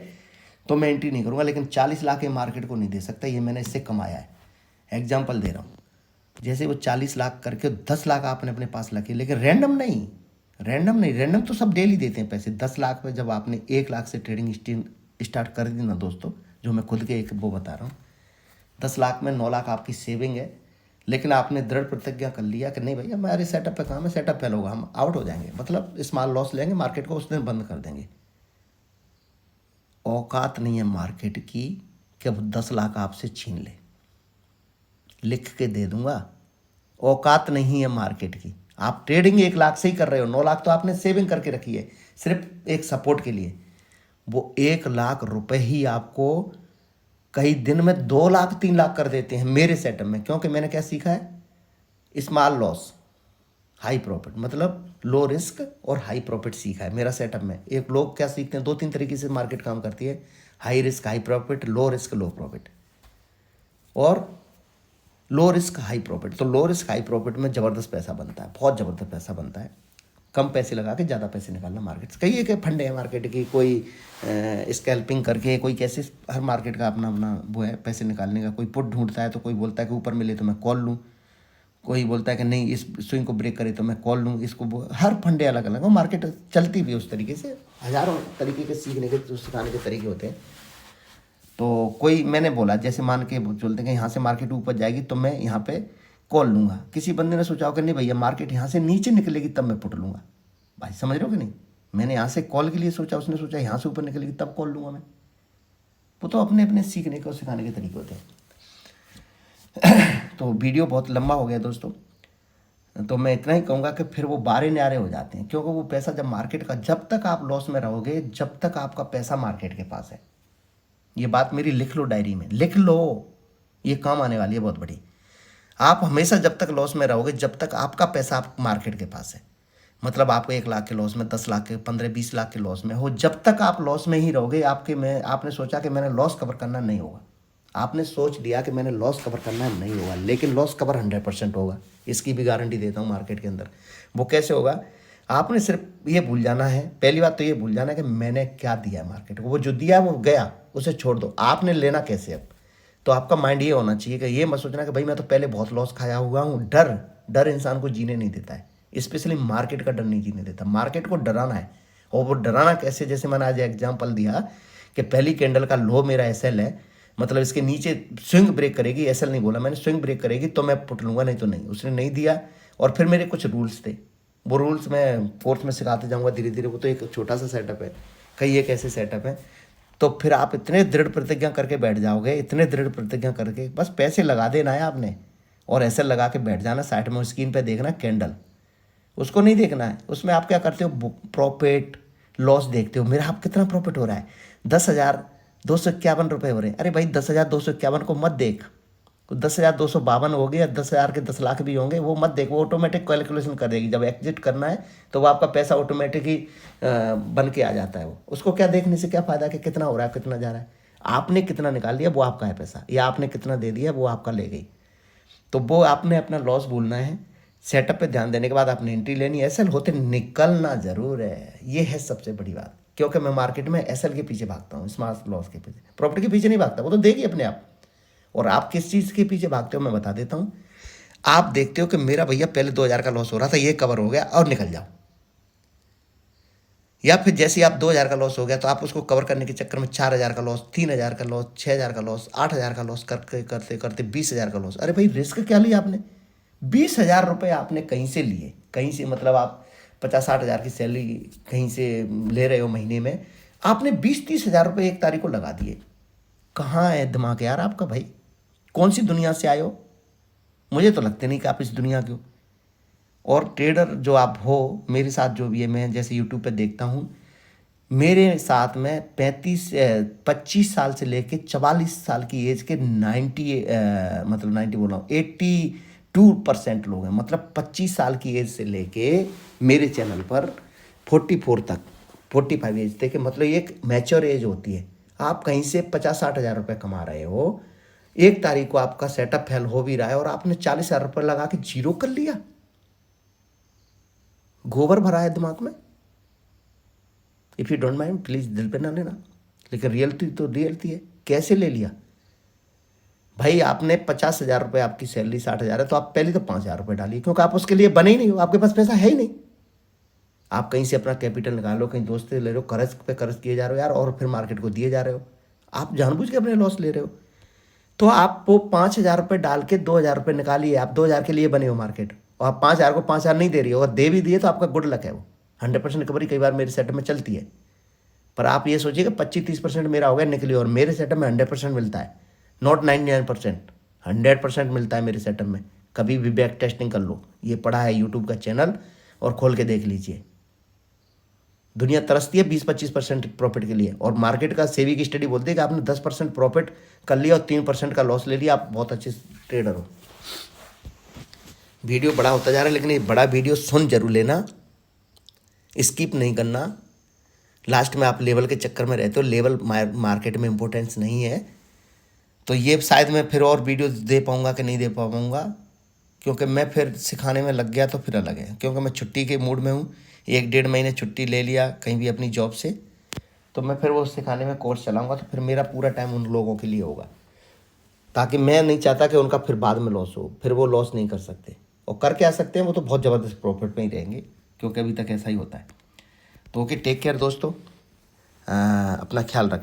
तो मैं एंट्री नहीं करूँगा, लेकिन 40 लाख ये मार्केट को नहीं दे सकता, ये मैंने इससे कमाया है। एग्जाम्पल दे रहा हूँ, जैसे वो 40 लाख करके 10 लाख आपने अपने पास रखे, लेकिन रैंडम नहीं, रैंडम तो सब डेली देते हैं पैसे। 10 लाख पे जब आपने 1 लाख से ट्रेडिंग स्टार्ट कर दी ना दोस्तों, जो मैं खुद के एक वो बता रहा हूँ, 10 लाख में 9 लाख आपकी सेविंग है, लेकिन आपने दृढ़ प्रतिज्ञा कर लिया कि नहीं भैया हमारे सेटअप पे काम है, सेटअप फेल होगा, हम आउट हो जाएंगे, मतलब स्मॉल लॉस लेंगे, मार्केट को उस दिन बंद कर देंगे। औकात नहीं है मार्केट की कि अब 10 लाख आपसे छीन ले, लिख के दे दूंगा, औकात नहीं है मार्केट की। आप ट्रेडिंग 1 लाख से ही कर रहे हो, 9 लाख तो आपने सेविंग करके रखी है सिर्फ एक सपोर्ट के लिए। वो 1 लाख रुपए ही आपको कई दिन में 2 लाख 3 लाख कर देते हैं मेरे सेटअप में। क्योंकि मैंने क्या सीखा है, स्मॉल लॉस हाई प्रॉफिट, मतलब लो रिस्क और हाई प्रॉफिट सीखा है मेरा सेटअप में। एक लोग क्या सीखते हैं, 2-3 तरीके से मार्केट काम करती है, high risk high profit, low risk low profit, और लो रिस्क हाई प्रॉफिट। तो लो रिस्क हाई प्रॉफिट में ज़बरदस्त पैसा बनता है, बहुत ज़बरदस्त पैसा बनता है। कम पैसे लगा के ज़्यादा पैसे निकालना मार्केट से। कई एक फंडे हैं मार्केट की, कोई स्कैल्पिंग करके, कोई कैसे, हर मार्केट का अपना अपना वो है पैसे निकालने का। कोई पुट ढूंढता है तो कोई बोलता है कि ऊपर मिले तो मैं कॉल लूँ, कोई बोलता है कि नहीं इस स्विंग को ब्रेक करे तो मैं कॉल लूँ इसको। हर फंडे अलग अलग, वो मार्केट चलती भी उस तरीके से। हज़ारों तरीके के सीखने के, सिखाने के तरीके होते हैं। तो कोई मैंने बोला, जैसे मान के बोलते हैं कि यहाँ से मार्केट ऊपर जाएगी तो मैं यहाँ पे कॉल लूँगा। किसी बंदे ने सोचा हो कि नहीं भैया मार्केट यहाँ से नीचे निकलेगी तब मैं पुट लूँगा। भाई समझ रहे हो कि नहीं, मैंने यहाँ से कॉल के लिए सोचा, उसने सोचा यहाँ से ऊपर निकलेगी तब कॉल लूँगा मैं। वो तो अपने अपने सीखने के और सिखाने के तरीके होते हैं। तो वीडियो बहुत लंबा हो गया दोस्तों, तो मैं इतना ही कहूँगा कि फिर वो बारे न्यारे हो जाते हैं। क्योंकि वो पैसा जब मार्केट का, जब तक आप लॉस में रहोगे, जब तक आपका पैसा मार्केट के पास है, ये बात मेरी लिख लो, डायरी में लिख लो, ये काम आने वाली है बहुत बड़ी। आप हमेशा जब तक लॉस में रहोगे, जब तक आपका पैसा आप मार्केट के पास है, मतलब आपको 1 लाख के लॉस में, 10 लाख के, 15-20 लाख के लॉस में हो, जब तक आप लॉस में ही रहोगे, आपने सोचा कि मैंने लॉस कवर करना नहीं होगा, आपने सोच लिया कि मैंने लॉस कवर करना नहीं होगा, लेकिन लॉस कवर 100% होगा, इसकी भी गारंटी देता हूँ मार्केट के अंदर। वो कैसे होगा, आपने सिर्फ ये भूल जाना है, पहली बात तो ये भूल जाना है कि मैंने क्या दिया है मार्केट को। वो जो दिया है वो गया, उसे छोड़ दो, आपने लेना कैसे अब। तो आपका माइंड ये होना चाहिए कि ये मत सोचना कि भाई मैं तो पहले बहुत लॉस खाया हुआ हूँ। डर इंसान को जीने नहीं देता है, स्पेशली मार्केट का डर नहीं जीने देता। मार्केट को डराना है, और वो डराना कैसे, जैसे मैंने आज एग्जाम्पल दिया कि पहली कैंडल का लो मेरा एसएल है, मतलब इसके नीचे स्विंग ब्रेक करेगी, एसएल नहीं बोला मैंने, स्विंग ब्रेक करेगी तो मैं पुट लूँगा, नहीं तो नहीं। उसने नहीं दिया, और फिर मेरे कुछ रूल्स थे, वो रूल्स मैं कोर्स में सिखाते जाऊँगा धीरे धीरे। वो तो एक छोटा सा सेटअप है, कई एक ऐसे सेटअप है। तो फिर आप इतने दृढ़ प्रतिज्ञा करके बैठ जाओगे, इतने दृढ़ प्रतिज्ञा करके, बस पैसे लगा देना है आपने, और ऐसे लगा के बैठ जाना। साइड में स्क्रीन पे देखना कैंडल, उसको नहीं देखना है। उसमें आप क्या करते हो, प्रॉफिट लॉस देखते हो। मेरा आप कितना प्रॉफिट हो रहा है, 10,251 रुपये हो रहे हैं। अरे भाई 10,251 को मत देख, 10,252 हो गए या 10,000 के 10 लाख भी होंगे, वो मत देख, वो ऑटोमेटिक कैलकुलेशन कर देगी। जब एग्जिट करना है तो वो आपका पैसा ऑटोमेटिक ही बन के आ जाता है। वो उसको क्या देखने से क्या फ़ायदा कि कितना हो रहा है, कितना जा रहा है। आपने कितना निकाल लिया वो आपका है पैसा, या आपने कितना दे दिया वो आपका ले गई। तो वो आपने अपना लॉस भूलना है, सेटअप पे ध्यान देने के बाद आपने एंट्री लेनी है। एसएल होते निकलना जरूर है, ये है सबसे बड़ी बात। क्योंकि मैं मार्केट में एसएल के पीछे भागता हूँ, स्मॉल लॉस के पीछे, प्रॉफिट के पीछे नहीं भागता, वो तो देगी अपने आप। और आप किस चीज़ के पीछे भागते हो मैं बता देता हूँ। आप देखते हो कि मेरा भैया पहले 2,000 का लॉस हो रहा था, ये कवर हो गया और निकल जाओ। या फिर जैसे ही आप 2,000 का लॉस हो गया तो आप उसको कवर करने के चक्कर में 4,000 का लॉस, 3,000 का लॉस, 6,000 का लॉस, 8,000 का लॉस करते करते करते 20,000 का लॉस। अरे भाई रिस्क क्या लिया आपने, 20,000 रुपये आपने कहीं से लिए, कहीं से, मतलब आप 50-60 हज़ार की सैलरी कहीं से ले रहे हो महीने में, आपने 20-30 हज़ार रुपये 1 तारीख को लगा दिए। कहाँ है दिमाग यार आपका भाई, कौन सी दुनिया से आए हो। मुझे तो लगते नहीं कि आप इस दुनिया के हो। और ट्रेडर जो आप हो, मेरे साथ जो भी है, मैं जैसे यूट्यूब पे देखता हूँ, मेरे साथ में 25 साल से लेके 44 साल की एज के 90 बोल रहा हूँ 82% लोग हैं। मतलब 25 साल की एज से लेके मेरे चैनल पर 44 तक, 45 एज तक, मतलब एक मैच्योर एज होती है। आप कहीं से 50-60 हज़ार रुपये कमा रहे हो, 1 तारीख को आपका सेटअप फेल हो भी रहा है और आपने 40,000 रुपये लगा के जीरो कर लिया। गोबर भरा है दिमाग में। If you don't mind please दिल पे ना लेना, लेकिन रियलिटी तो रियलिटी है। कैसे ले लिया भाई आपने, 50,000 रुपये आपकी सैलरी 60,000 है, तो आप पहले तो 5,000 रुपये डालिए, क्योंकि आप उसके लिए बने ही नहीं हो, आपके पास पैसा है ही नहीं। आप कहीं से अपना कैपिटल निकालो, कहीं दोस्त से ले रहे हो, कर्ज पे कर्ज किए जा रहे हो यार, और फिर मार्केट को दिए जा रहे हो। आप जानबूझ के अपने लॉस ले रहे हो। तो आप वो 5,000 रुपये डाल के 2,000 रुपये निकालिए। आप 2,000 के लिए बने हो मार्केट, और आप 5,000 को 5,000 नहीं दे रही हो, और दे भी दिए तो आपका गुड लक है। वो 100% रिकवरी कई बार मेरे सेटअप में चलती है। पर आप ये सोचिए कि 25-30% मेरा हो गया निकली, और मेरे सेटअप में 100% मिलता है, नॉट 99%, 100% मिलता है मेरे सेटअप में। कभी भी बैक टेस्टिंग कर लो, ये पड़ा है यूट्यूब का चैनल और खोल के देख लीजिए। दुनिया तरसती है 20-25% प्रॉफिट के लिए, और मार्केट का सेबी की स्टडी बोलती है कि आपने 10% प्रॉफिट कर लिया और 3% का लॉस ले लिया, आप बहुत अच्छे ट्रेडर हो। वीडियो बड़ा होता जा रहा है, लेकिन ये बड़ा वीडियो सुन जरूर लेना, स्किप नहीं करना। लास्ट में आप लेवल के चक्कर में रहते हो, लेवल मार्केट में इम्पोर्टेंस नहीं है। तो ये शायद मैं फिर और वीडियो दे पाऊँगा कि नहीं दे पाऊँगा, क्योंकि मैं फिर सिखाने में लग गया तो फिर अलग है, क्योंकि मैं छुट्टी के मूड में हूँ। 1-1.5 महीने छुट्टी ले लिया कहीं भी अपनी जॉब से, तो मैं फिर वो सिखाने में कोर्स चलाऊँगा, तो फिर मेरा पूरा टाइम उन लोगों के लिए होगा, ताकि मैं नहीं चाहता कि उनका फिर बाद में लॉस हो। फिर वो लॉस नहीं कर सकते, और करके आ सकते हैं वो तो बहुत ज़बरदस्त प्रॉफिट में ही रहेंगे, क्योंकि अभी तक ऐसा ही होता है। तो ओके, टेक केयर दोस्तों, अपना ख्याल रख।